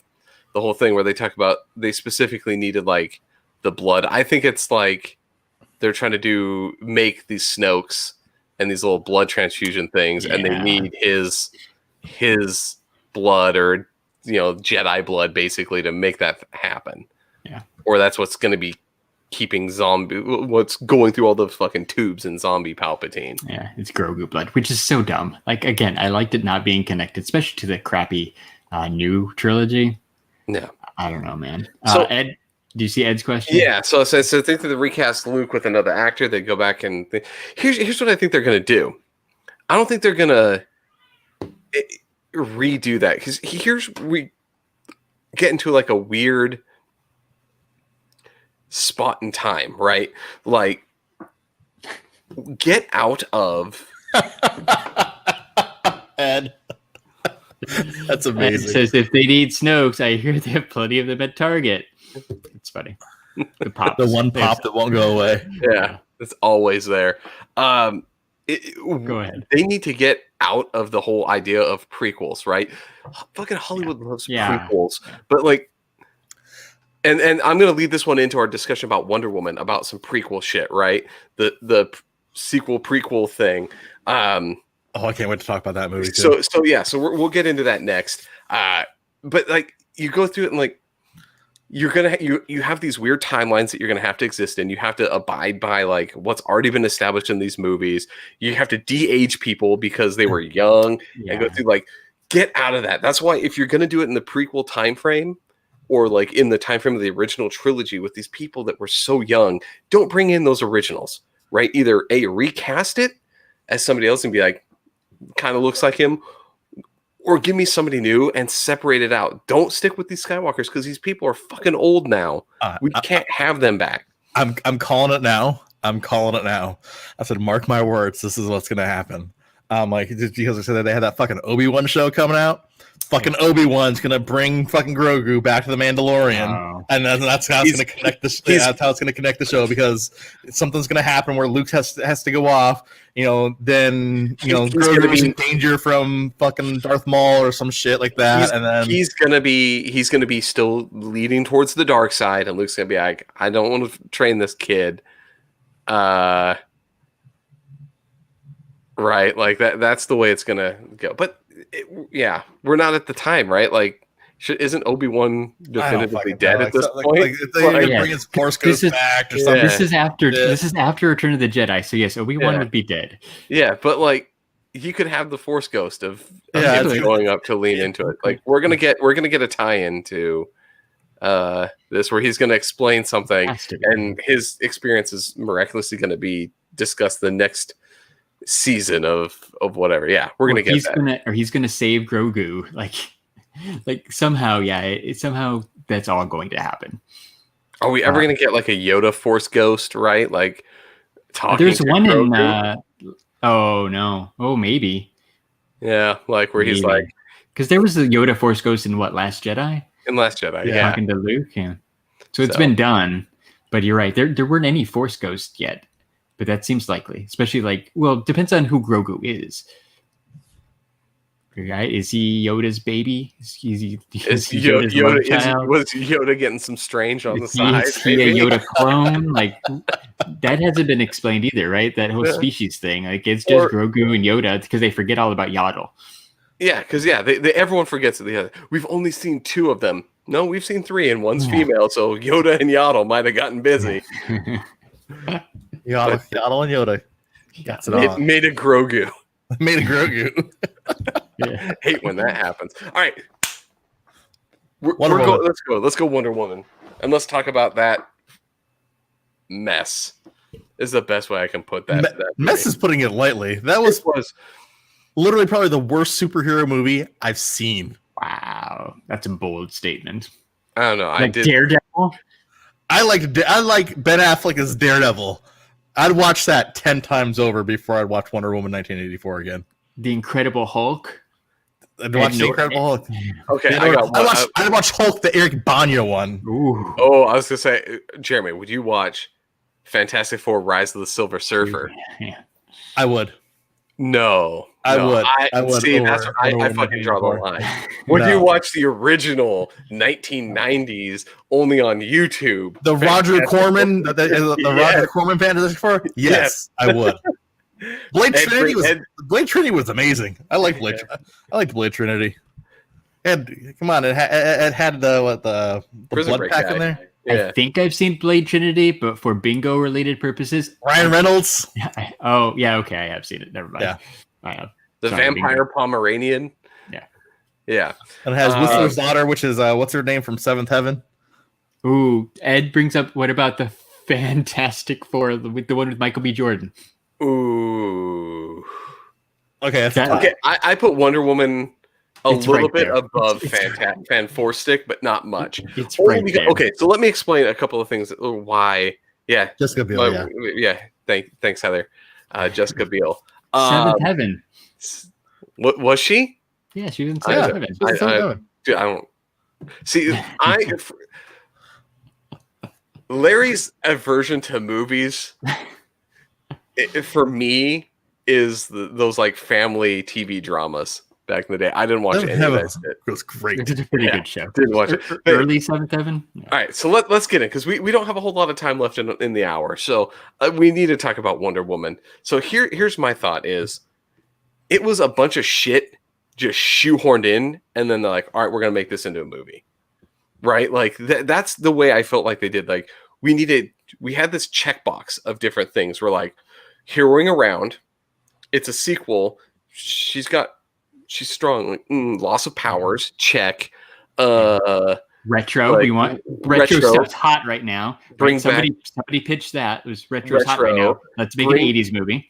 whole thing where they talk about they specifically needed like the blood. I think it's like they're trying to make these Snokes and these little blood transfusion things, and they need his blood or Jedi blood basically to make that happen. Yeah. Or that's what's going to be keeping what's going through all the fucking tubes in zombie Palpatine. Yeah, it's Grogu blood, which is so dumb. Like, again, I liked it not being connected, especially to the crappy new trilogy. Yeah. I don't know, man. So, Ed, do you see Ed's question? Yeah, so I think that they recast Luke with another actor. They go back and here's what I think they're going to do. I don't think they're going to redo that, because we get into like a weird spot in time, right? Like, get out of Ed. That's amazing. Ed says if they need Snokes, I hear they have plenty of them at Target. It's funny. The pop, the one pop that won't go away. Yeah, it's always there. Go ahead. They need to get out of the whole idea of prequels, right? Fucking Hollywood loves prequels, but like, and I'm gonna lead this one into our discussion about Wonder Woman, about some prequel shit, right? The sequel prequel thing. Oh, I can't wait to talk about that movie too. So we'll get into that next. But like, you go through it and like, you're gonna you have these weird timelines that you're gonna have to exist in. You have to abide by like what's already been established in these movies. You have to de-age people because they were young and go through like, get out of that. That's why if you're gonna do it in the prequel time frame, or like in the time frame of the original trilogy with these people that were so young, don't bring in those originals, right? Either recast it as somebody else and be like, kind of looks like him, or give me somebody new and separate it out. Don't stick with these Skywalkers, because these people are fucking old now. We can't have them back. I'm calling it now. I said, mark my words. This is what's gonna happen. Like, just because I said that they had that fucking Obi-Wan show coming out. Fucking Obi-Wan's gonna bring fucking Grogu back to the Mandalorian, and that's how it's gonna connect the. That's how it's gonna connect the show, because something's gonna happen where Luke has to go off. Then Grogu's in danger from fucking Darth Maul or some shit like that, and then he's gonna be still leading towards the dark side, and Luke's gonna be like, I don't want to train this kid. Right, like that's the way it's gonna go, but. We're not at the time, right? Like, isn't Obi-Wan definitively dead at this point? Like, they bring his Force Ghost back or something. This is after Return of the Jedi, so yes, Obi-Wan would be dead. Yeah, but like, you could have the Force Ghost of going up to lean into it. Like, we're gonna get a tie-in to this where he's gonna explain something, and his experience is miraculously gonna be discussed the next season of whatever. We're gonna get that. He's gonna save Grogu, like somehow. Somehow that's all going to happen. Are we ever gonna get like a Yoda Force Ghost, right? Like, talking. There's one Grogu? Maybe. Yeah, like where he's like, because there was a Yoda Force Ghost in Last Jedi. In Last Jedi, talking to Luke. Yeah. So it's been done, but you're right. There weren't any Force Ghosts yet. But that seems likely, especially depends on who Grogu is. Right? Is he Yoda's baby? Was Yoda getting some strange on the side? Is he a Yoda clone? Like, that hasn't been explained either, right? That whole species thing. Like, it's just Grogu and Yoda, because they forget all about Yaddle. Yeah, because everyone forgets that we've only seen 2 of them. No, we've seen 3, and one's female. So Yoda and Yaddle might have gotten busy. Yaddle and Yoda. Gets it on. Made a Grogu. Made a Grogu. Hate when that happens. All right. Let's go Wonder Woman. And let's talk about that mess. Is the best way I can put that. Mess is putting it lightly. That was literally probably the worst superhero movie I've seen. Wow. That's a bold statement. I don't know. Daredevil? I like Ben Affleck as Daredevil. I'd watch that 10 times over before I'd watch Wonder Woman 1984 again. The Incredible Hulk. I'd watch The Incredible Hulk. Okay, I'd watch Hulk, the Eric Bana one. Ooh. Oh, I was gonna say, Jeremy, would you watch Fantastic Four: Rise of the Silver Surfer? Yeah. I would. No, I would. I would. See, that's what I fucking draw the line. Would you watch the original 1990s only on YouTube? The Roger Corman, the Roger Corman Fantastic Four? Yes, I would. Blade Trinity was amazing. I like Blade. I liked Blade Trinity. And come on, it had the blood pack in there. Yeah. I think I've seen Blade Trinity, but for bingo related purposes, Ryan Reynolds. okay, I have seen it. Never mind. Yeah. I have. The Sorry, Vampire bingo. Pomeranian. Yeah. Yeah. And it has Whistler's daughter, which is what's her name from Seventh Heaven? Ooh, Ed brings up, what about the Fantastic Four, with the one with Michael B. Jordan? Ooh. Okay, Okay. I put Wonder Woman a little right bit there. above It's Fan Four Stick, but not much. It's right there. Okay, so let me explain a couple of things why. Yeah. Jessica Biel. Yeah. Thanks, Heather. Jessica Biel. Seventh Heaven. What was she? Yeah, she was in I- Seventh Heaven. Dude, I don't see. Larry's aversion to movies, for me, is those like family TV dramas back in the day. I didn't watch any of that shit. It was great. It's a pretty good show. Didn't watch it. Early Seventh Heaven. Yeah. All right, so let's get in, because we don't have a whole lot of time left in the hour, so we need to talk about Wonder Woman. So here's my thought: is it was a bunch of shit just shoehorned in, and then they're like, all right, we're gonna make this into a movie, right? Like that's the way I felt like they did. Like we had this checkbox of different things. We're like, heroing around, it's a sequel. She's strong. Like, loss of powers, check. Retro. Like, We want retro stuff's hot right now. Bring somebody pitched that. It was retro's hot right now. Let's make an 80s movie.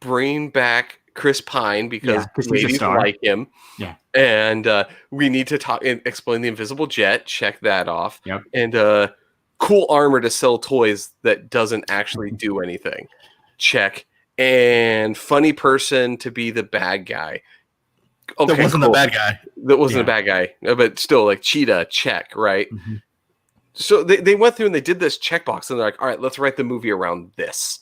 Bring back Chris Pine, because he's a ladies star. like him. Yeah. And we need to talk and explain the invisible jet. Check that off. Yep. And cool armor to sell toys that doesn't actually do anything. Check. And funny person to be the bad guy. Okay, That wasn't the bad guy. That wasn't a bad guy, but still, like Cheetah, check, right? Mm-hmm. So they went through and they did this checkbox, and they're like, all right, let's write the movie around this.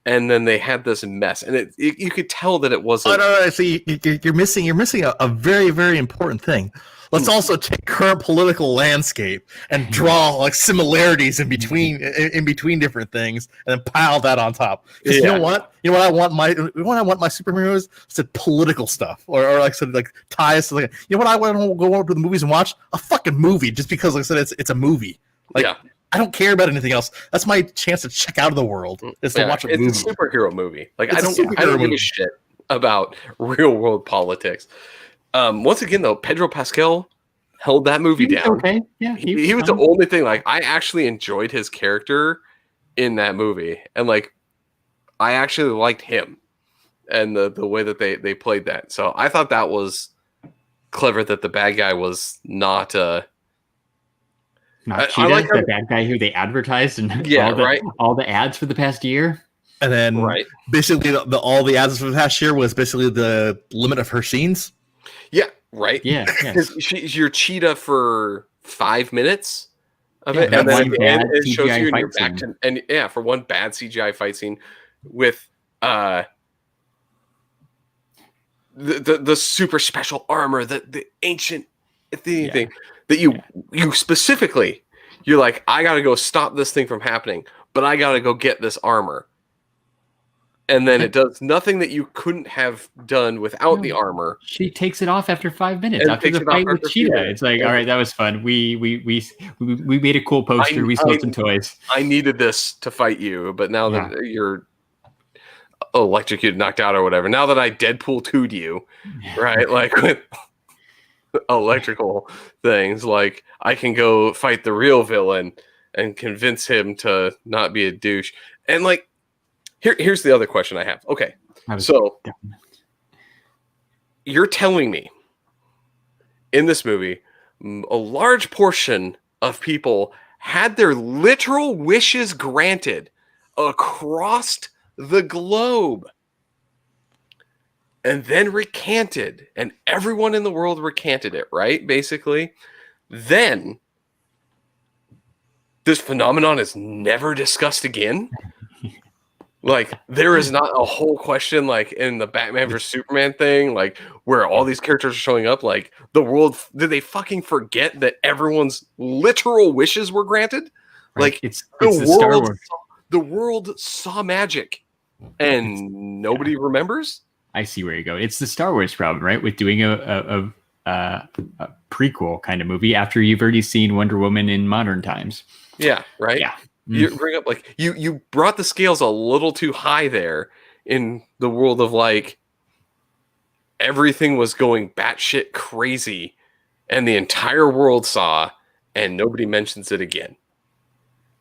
And then they had this mess, and you could tell that it wasn't. Oh, no. See, you're missing a very, very important thing. Let's also take current political landscape and draw like similarities in between different things, and then pile that on top. Because you know what? I want my superheroes to political stuff, or like sort of like ties to like. You know what? I want to go over to the movies and watch a fucking movie just because, like I said, it's a movie. Like, I don't care about anything else. That's my chance to check out of the world. Is to watch a movie. It's a superhero movie. Like I don't give movie. a shit about real world politics. Once again, though, Pedro Pascal held that movie down. Okay, yeah, he was the only thing. Like I actually enjoyed his character in that movie, and like I actually liked him and the way that they played that. So I thought that was clever that the bad guy was not. Not Cheetah, like the bad guy who they advertised and all the ads for the past year. And then basically all the ads for the past year was basically the limit of her scenes. Yeah, right. Yeah, she's your Cheetah for 5 minutes of it, and then it shows you and you're back to for one bad CGI fight scene with the super special armor, the ancient thing that you specifically, you're like, I gotta go stop this thing from happening, but I gotta go get this armor. And then it does nothing that you couldn't have done without the armor. She takes it off after 5 minutes after the fight with Cheetah. It's like, all right, that was fun. We made a cool poster. We sold some toys. I needed this to fight you, but now that you're electrocuted, knocked out, or whatever, now that I Deadpool 2'd you, right? Like with electrical things, like I can go fight the real villain and convince him to not be a douche. And like, here's the other question I have. Okay, so you're telling me in this movie, a large portion of people had their literal wishes granted across the globe and then recanted, and everyone in the world recanted it, right? Basically, then this phenomenon is never discussed again. Like, there is not a whole question, like in the Batman vs Superman thing, like where all these characters are showing up. Like, the world, did they fucking forget that everyone's literal wishes were granted? Right. Like, it's the Star Wars. The world saw magic, and nobody remembers. I see where you go. It's the Star Wars problem, right? With doing a a prequel kind of movie after you've already seen Wonder Woman in modern times. Yeah, right. Yeah, you bring up like you brought the scales a little too high there in the world of like everything was going batshit crazy, and the entire world saw, and nobody mentions it again.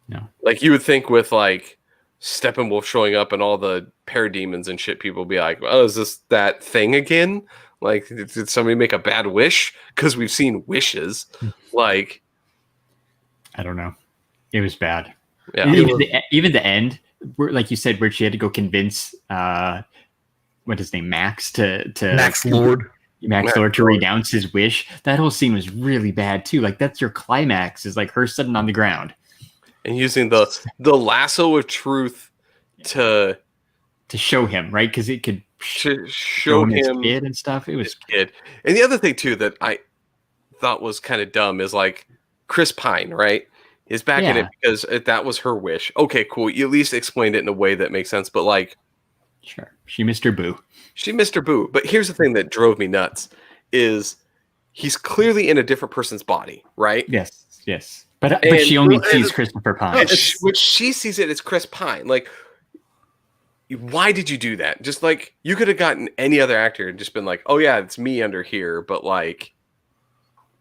No, like you would think with like Steppenwolf showing up and all the parademons and shit, people would be like, "Oh, is this that thing again? Like, did somebody make a bad wish?" Because we've seen wishes. Like, I don't know. It was bad. Yeah. Even the end, where, like you said, where she had to go convince what his name, Max to Max Lord to renounce his wish. That whole scene was really bad too. Like that's your climax, is like her sitting on the ground and using the lasso of truth to show him, right? Because it could show him his kid and stuff. It was kid. And the other thing too that I thought was kind of dumb is like Chris Pine, right? Is back in it because that was her wish. Okay, cool. You at least explained it in a way that makes sense. But like, sure, she missed her boo. She missed her boo. But here's the thing that drove me nuts: is he's clearly in a different person's body, right? Yes. But she only sees Christopher Pine. Which she sees it as Chris Pine. Like, why did you do that? Just like you could have gotten any other actor and just been like, "Oh yeah, it's me under here," but like,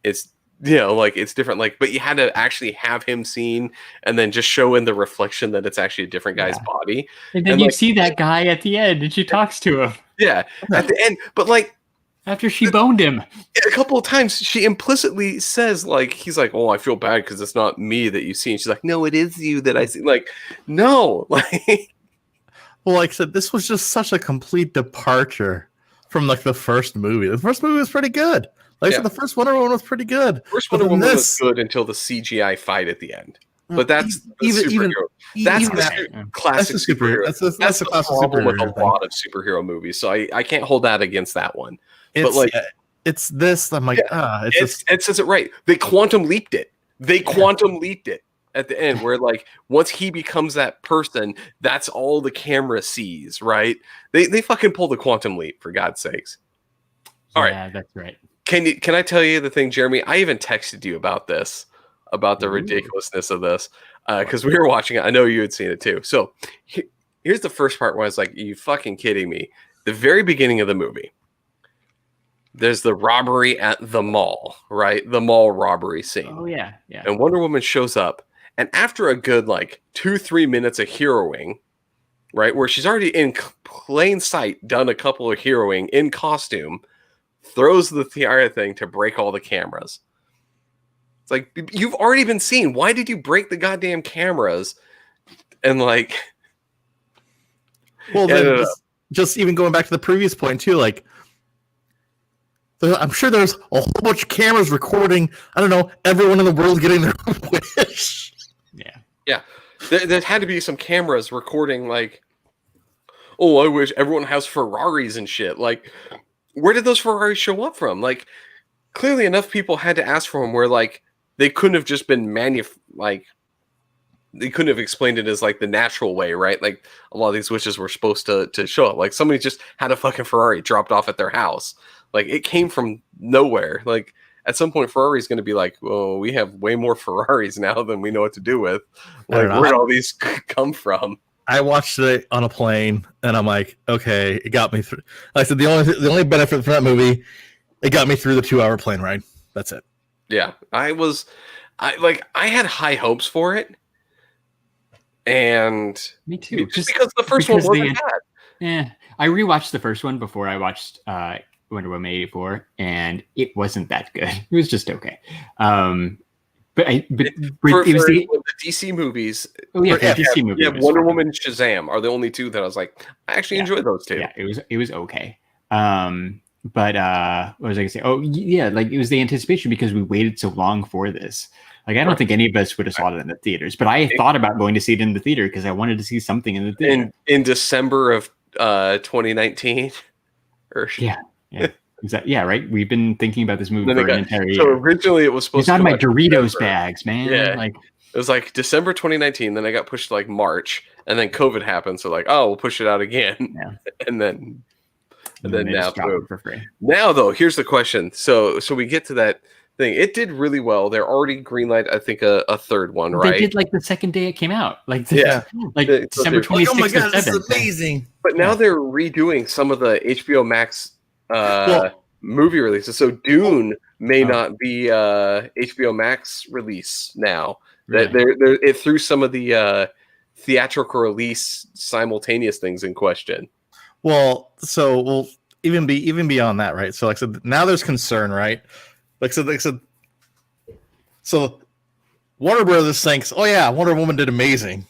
it's. Like it's different. Like, but you had to actually have him seen, and then just show in the reflection that it's actually a different guy's body. And then you see that guy at the end, and she talks to him. Yeah, at the end. But like after she boned him a couple of times, she implicitly says, like, he's like, "Oh, I feel bad because it's not me that you see," and she's like, "No, it is you that I see." Like, no, like. Well, like I said, this was just such a complete departure from like the first movie. The first movie was pretty good. Like I said, the first Wonder Woman was pretty good. First Wonder Woman was good until the CGI fight at the end. But that's even that's the classic superhero. That's the problem with a lot of superhero movies. So I can't hold that against that one. But like it's this. I'm like, it says it right. They quantum leaped it. At the end, where like once he becomes that person, that's all the camera sees, right? They fucking pull the quantum leap, for God's sakes. All right. Yeah, that's right. Can I tell you the thing, Jeremy? I even texted you about this, about the ridiculousness of this, because we were watching it. I know you had seen it too. So here's the first part where I was like, "You fucking kidding me?" The very beginning of the movie, there's the robbery at the mall, right? The mall robbery scene. Oh yeah. And Wonder Woman shows up, and after a good like 2-3 minutes of heroing, right, where she's already in plain sight done a couple of heroing in costume. Throws the tiara thing to break all the cameras. It's like, you've already been seen. Why did you break the goddamn cameras? And like, well, then just even going back to the previous point too, like, I'm sure there's a whole bunch of cameras recording. I don't know, everyone in the world getting their wish. Yeah. There had to be some cameras recording. Like, oh, I wish everyone has Ferraris and shit. Like. Where did those Ferraris show up from? Like, clearly enough people had to ask for them where, like, they couldn't have just been they couldn't have explained it as, like, the natural way, right? Like, a lot of these wishes were supposed to show up. Like, somebody just had a fucking Ferrari dropped off at their house. Like, it came from nowhere. Like, at some point, Ferrari's going to be like, well, we have way more Ferraris now than we know what to do with. Like, where did all these come from? I watched it on a plane, and I'm like, okay, it got me through. Like I said, the only benefit from that movie, it got me through the 2-hour plane ride. That's it. Yeah, I had high hopes for it, and me too. Just because the first one wasn't bad. Yeah, I rewatched the first one before I watched Wonder Woman 84, and it wasn't that good. It was just okay. But it was the DC movies. Oh yeah, DC movies. Yeah, Wonder Woman, Shazam are the only two that I was like, I actually enjoyed those two. Yeah, it was okay. But what was I gonna say? Oh yeah, like it was the anticipation because we waited so long for this. Like I don't think any of us would have saw it in the theaters, but I thought about going to see it in the theater because I wanted to see something in the theater. In December of 2019. Yeah. Yeah, right. We've been thinking about this movie for an entire year. So originally it was supposed to be my Doritos bags, man. Yeah. Like it was like December 2019, then I got pushed to like March, and then COVID happened. So like, oh, we'll push it out again. Yeah. And then And then they now, just drop boom. it for free. Now, though, here's the question. So we get to that thing. It did really well. They're already greenlight, I think, a third one, right? They did like the second day it came out. Like Like December 26th. Oh my god, this is 7th. amazing. But now they're redoing some of the HBO Max movie releases. So Dune may not be HBO Max release now. That it threw some of the theatrical release simultaneous things in question. Well, so we'll even beyond that, right? So like I said, now there's concern, right? Like I said, so Warner Brothers thinks, oh yeah, Wonder Woman did amazing.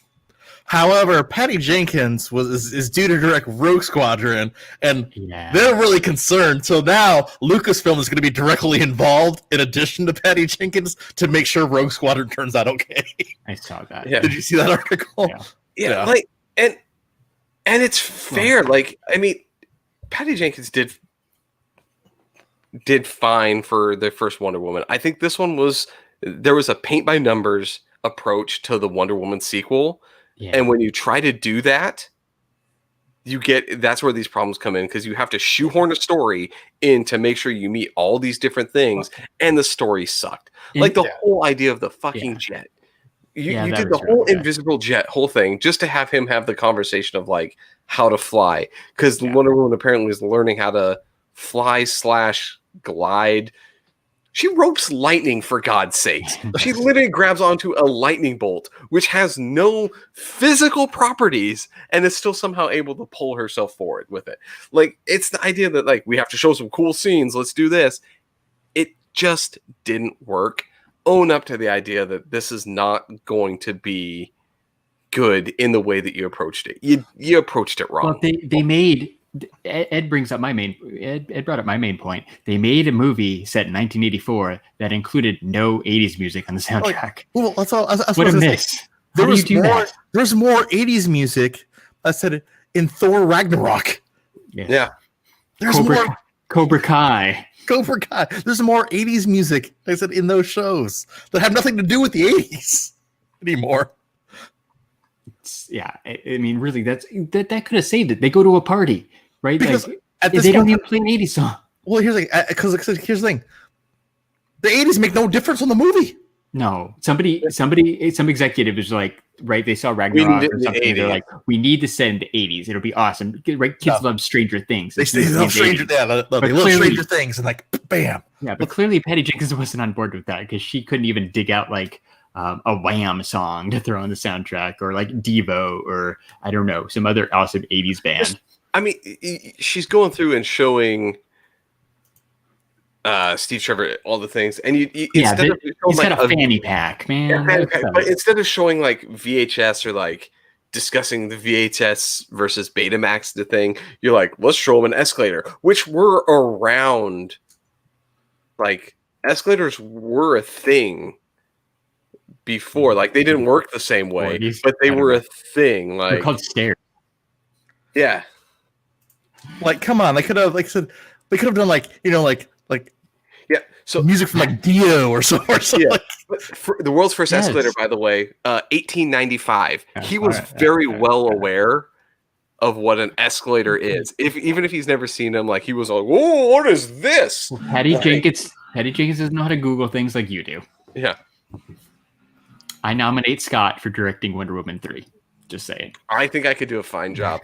However, Patty Jenkins is due to direct Rogue Squadron, and they're really concerned. So now Lucasfilm is going to be directly involved, in addition to Patty Jenkins, to make sure Rogue Squadron turns out okay. I saw that. Yeah. Did you see that article? Yeah. Like and it's fair. Like, I mean, Patty Jenkins did fine for the first Wonder Woman. I think this one there was a paint by numbers approach to the Wonder Woman sequel. Yeah. And when you try to do that, that's where these problems come in, because you have to shoehorn a story in to make sure you meet all these different things, and the story sucked. Like the whole idea of the fucking jet. You did the whole invisible jet whole thing just to have him have the conversation of like how to fly, because Wonder Woman apparently is learning how to fly/glide. She ropes lightning, for God's sakes. She literally grabs onto a lightning bolt, which has no physical properties, and is still somehow able to pull herself forward with it. Like, it's the idea that, like, we have to show some cool scenes, let's do this. It just didn't work. Own up to the idea that this is not going to be good in the way that you approached it. You approached it wrong. Well, they made... Ed brought up my main point. They made a movie set in 1984 that included no 80s music on the soundtrack. Well, that's all. What a miss! There's more 80s music. I said in Thor Ragnarok. Yeah. There's more Cobra Kai. Cobra Kai. There's more 80s music. I said in those shows that have nothing to do with the 80s anymore. Yeah, I mean, really, that could have saved it. They go to a party, right? Because like, they don't even play an 80s song. Well, here's the thing: the 80s make no difference on the movie. No, some executive is like, right? They saw Ragnarok or something. They're like, we need to send the 80s. It'll be awesome, right? Kids love Stranger Things. They love Stranger Things, and like, bam. Yeah, but clearly Patty Jenkins wasn't on board with that, because she couldn't even dig out like a Wham song to throw on the soundtrack, or like Devo, or I don't know, some other awesome 80s band. I mean, she's going through and showing Steve Trevor all the things, and he's got a fanny pack, man. But instead of showing like VHS or like discussing the VHS versus Betamax the thing, you're like, let's show them an escalator, which were around. Like, escalators were a thing before. Like, they didn't work the same way, but they were a thing. Like, they're called stairs. Yeah. Like, come on, they could have done like so music from like Dio or something. Yeah. For the world's first escalator, by the way, 1895. He was very well aware of what an escalator is. Even if he's never seen them, like, he was like, "Whoa, what is this?" Well, Patty Jenkins doesn't know how to Google things like you do. Yeah. I nominate Scott for directing Wonder Woman 3. Just saying. I think I could do a fine job.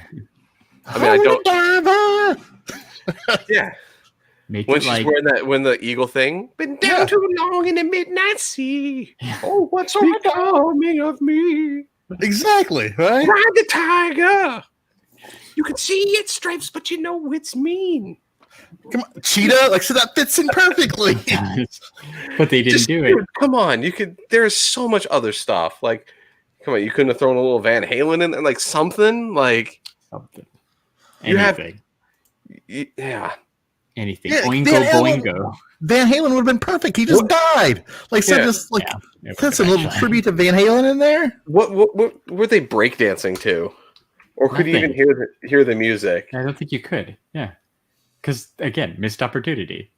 I mean, I don't. Yeah. When she's wearing the eagle thing. Been down too long in the midnight sea. Oh, what's becoming of me? Exactly, right? Ride the tiger. You can see its stripes, but you know it's mean. Come on, Cheetah, like, so that fits in perfectly. But they didn't do it. Come on, there's so much other stuff. Like, come on, you couldn't have thrown a little Van Halen in there, like something. Anything. Yeah. Anything. Boingo. Van Halen would have been perfect. He just died. Like, so just like, put some little tribute to Van Halen in there. What were they breakdancing to? Or could you even hear the music? I don't think you could. Yeah. Because, again, missed opportunity.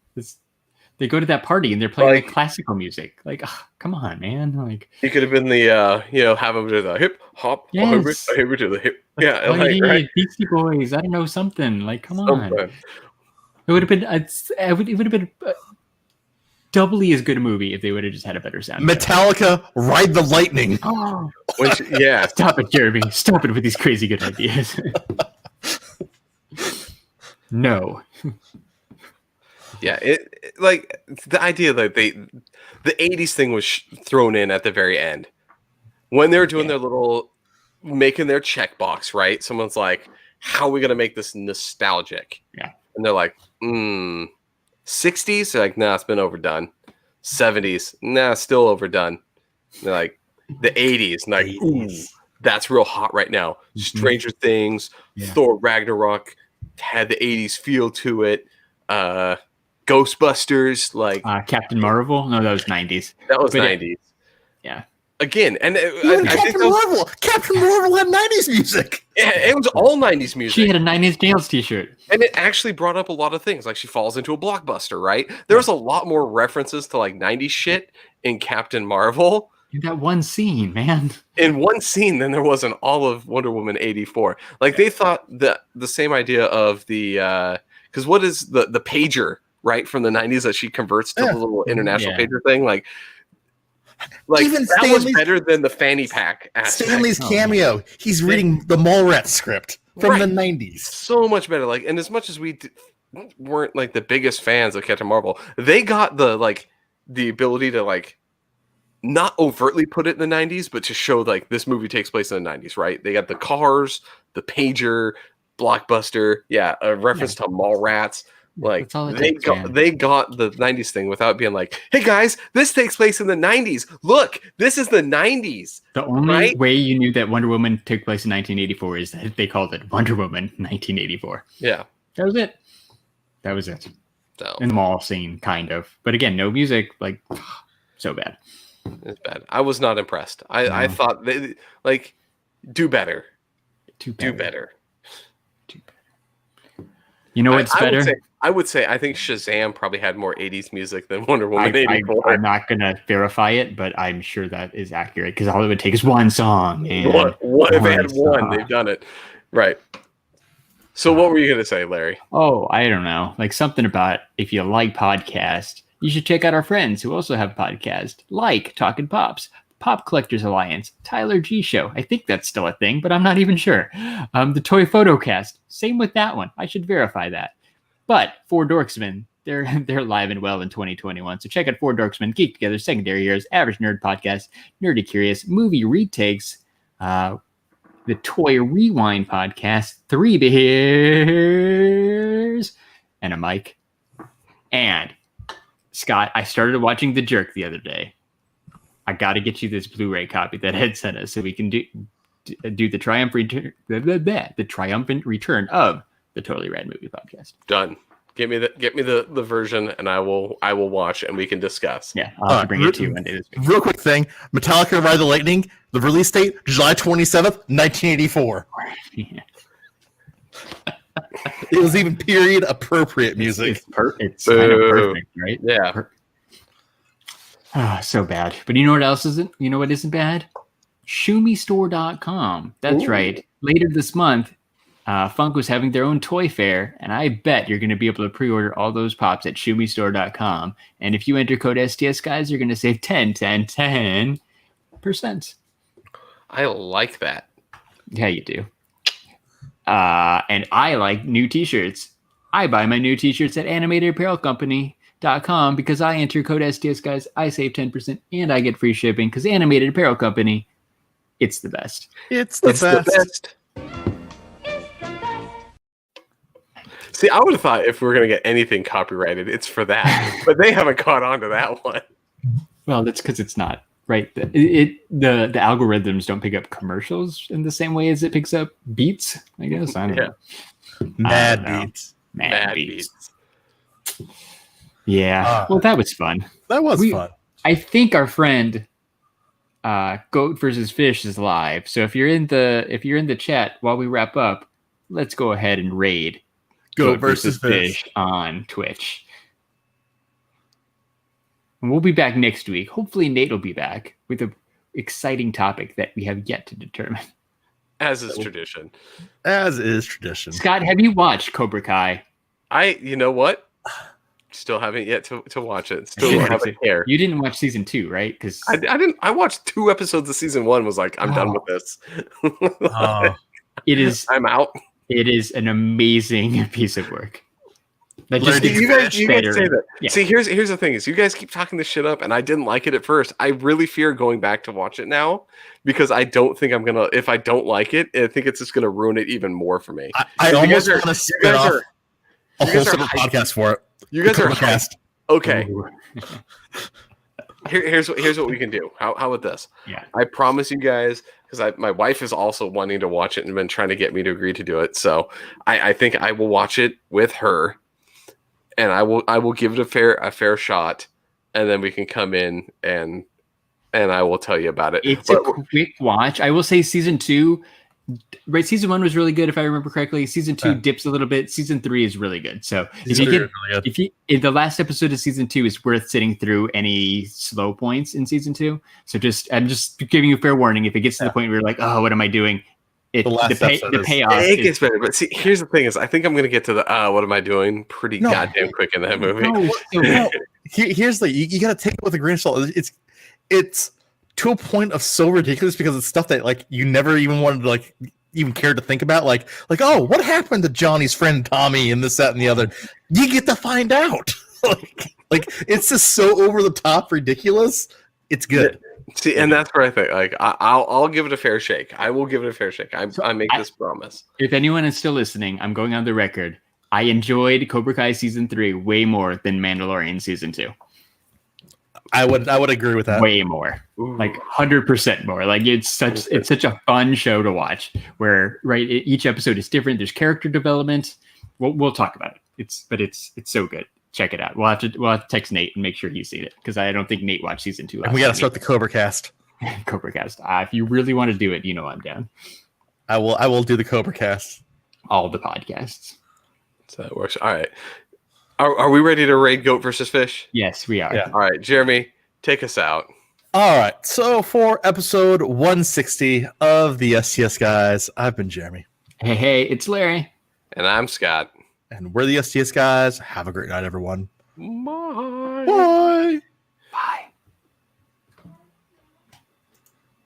They go to that party and they're playing like classical music. Like, come on, man! Like, he could have been the have him do the hip hop, yes. to the hip. Yeah, right. Beastie Boys. I don't know, something like, come on. It would have been. It would have been doubly as good a movie if they would have just had a better sound. Metallica, Ride the Lightning. Oh, yeah. Stop it, Jeremy. Stop it with these crazy good ideas. No. Yeah, it like the idea that the 80s thing was thrown in at the very end when they were doing their little making their checkbox, right? Someone's like, how are we gonna make this nostalgic? Yeah. And they're like, 60s? They're like, nah, it's been overdone. 70s, nah, still overdone. And they're like, the 80s, and like, ooh, that's real hot right now. Stranger Things, Thor Ragnarok had the 80s feel to it. Ghostbusters, like Captain Marvel. No, that was 90s. That was 90s. Yeah. Again, and Captain Marvel had 90s music. Yeah, it was all 90s music. She had a 90s Nails t-shirt. And it actually brought up a lot of things. Like she falls into a blockbuster, right? There was a lot more references to like 90s shit in Captain Marvel. In that one scene, man. In one scene than there was in all of Wonder Woman 84. Like they thought that the same idea of the because what is the pager, right, from the 90s that she converts to the little international pager thing? Like even that was better than the fanny pack aspect. Stanley's cameo. He's reading the Mallrats script from the 90s. So much better. Like, and as much as we weren't like the biggest fans of Captain Marvel, they got the ability to like not overtly put it in the 90s, but to show like this movie takes place in the 90s, right? They got the cars, the pager, blockbuster, a reference to Mallrats. Like they got the 90s thing without being like, hey guys, this takes place in the 90s. Look, this is the 90s. The only way you knew that Wonder Woman took place in 1984 is that they called it Wonder Woman 1984. Yeah. That was it. So, in the mall scene, kind of. But again, no music, like so bad. It's bad. I was not impressed. I thought they like do better. Do better. You know what's better? I would say I think Shazam probably had more 80s music than Wonder Woman 84. I'm not going to verify it, but I'm sure that is accurate because all it would take is one song. If they had one, they've done it. Right. So what were you going to say, Larry? Oh, I don't know. Like something about if you like podcasts, you should check out our friends who also have podcasts like Talkin' Pops, Pop Collectors Alliance, Tyler G Show. I think that's still a thing, but I'm not even sure. The Toy Photocast. Same with that one. I should verify that. But Four Dorksmen, they're live and well in 2021. So check out Four Dorksmen, Geek Together, Secondary Years, Average Nerd Podcast, Nerdy Curious, Movie Retakes, the Toy Rewind Podcast, 3 beers, and a mic. And Scott, I started watching The Jerk the other day. I got to get you this Blu-ray copy that Ed sent us so we can do the triumphant return of the Totally Rad Movie Podcast. Done. Get me the version, and I will watch, and we can discuss. Yeah, I'll have to bring it to you one day this week. Real quick thing: Metallica Ride the Lightning. The release date July 27th, 1984. Yeah. It was even period appropriate music. It's kind of perfect, right? Yeah. So bad. But you know what else isn't? You know what isn't bad? ShumiStore.com. That's right. Later this month, Funko's having their own toy fair, and I bet you're going to be able to pre-order all those pops at ShumiStore.com. And if you enter code STS Guys, you're going to save 10%. I like that. Yeah, you do. And I like new t-shirts. I buy my new t-shirts at AnimatedApparelCompany.com because I enter code STS Guys. I save 10% and I get free shipping because Animated Apparel Company, it's the best. It's the best. See, I would have thought if we were going to get anything copyrighted, it's for that. But they haven't caught on to that one. Well, that's because it's not, right? The algorithms don't pick up commercials in the same way as it picks up beats, I guess. I don't know. Mad beats. Mad beats. Yeah. Well, that was fun. That was fun. I think our friend Goat versus Fish is live. So if you're in the chat while we wrap up, let's go ahead and raid Goat versus Fish on Twitch. And we'll be back next week. Hopefully Nate will be back with an exciting topic that we have yet to determine. As is tradition. As is tradition. Scott, have you watched Cobra Kai? You know what? Still haven't yet to watch it. Still haven't cared. You didn't watch season 2, right? Because I didn't. I watched 2 episodes of season 1. Was like, I'm done with this. It is. I'm out. It is an amazing piece of work. That You guys say that. Yeah. See, here's the thing: is you guys keep talking this shit up, and I didn't like it at first. I really fear going back to watch it now because I don't think I'm gonna. If I don't like it, I think it's just gonna ruin it even more for me. I almost want to spin off a whole separate podcast for it. You guys are cast. Okay. Here's what we can do. How about this? Yeah. I promise you guys, because my wife is also wanting to watch it and been trying to get me to agree to do it. So I think I will watch it with her, and I will give it a fair shot, and then we can come in and I will tell you about it. It's a quick watch. I will say season 2. Right, season 1 was really good if I remember correctly. Season 2 dips a little bit. Season 3 is really good. So if the last episode of season 2 is worth sitting through any slow points in season 2. So I'm just giving you fair warning. If it gets to the point where you're like, oh, what am I doing? The payoff. It gets better. But see, here's the thing: is I think I'm going to get to the what am I doing? Pretty goddamn quick in that movie. Here's you got to take it with a grain of salt. It's to a point of so ridiculous because it's stuff that like you never even wanted to like even care to think about. Like oh, what happened to Johnny's friend Tommy and this, that, and the other? You get to find out. like it's just so over the top ridiculous. It's good. See, and that's where I think like I'll give it a fair shake. I will give it a fair shake. I make this promise. If anyone is still listening, I'm going on the record. I enjoyed Cobra Kai season 3 way more than Mandalorian season 2. I would agree with that. Way more. Ooh. Like 100% more. Like it's such a fun show to watch where each episode is different. There's character development. We'll talk about it. It's so good. Check it out. We'll have to text Nate and make sure he's seen it because I don't think Nate watched season 2. And we got to start the Cobra Cast. Cobra Cast. If you really want to do it, I'm down. I will do the Cobra Cast. All the podcasts. So that works. All right. Are we ready to raid goat versus fish? Yes, we are. Yeah. All right, Jeremy, take us out. All right. So for episode 160 of the STS Guys, I've been Jeremy. Hey, it's Larry. And I'm Scott. And we're the STS Guys. Have a great night, everyone. Bye. Bye.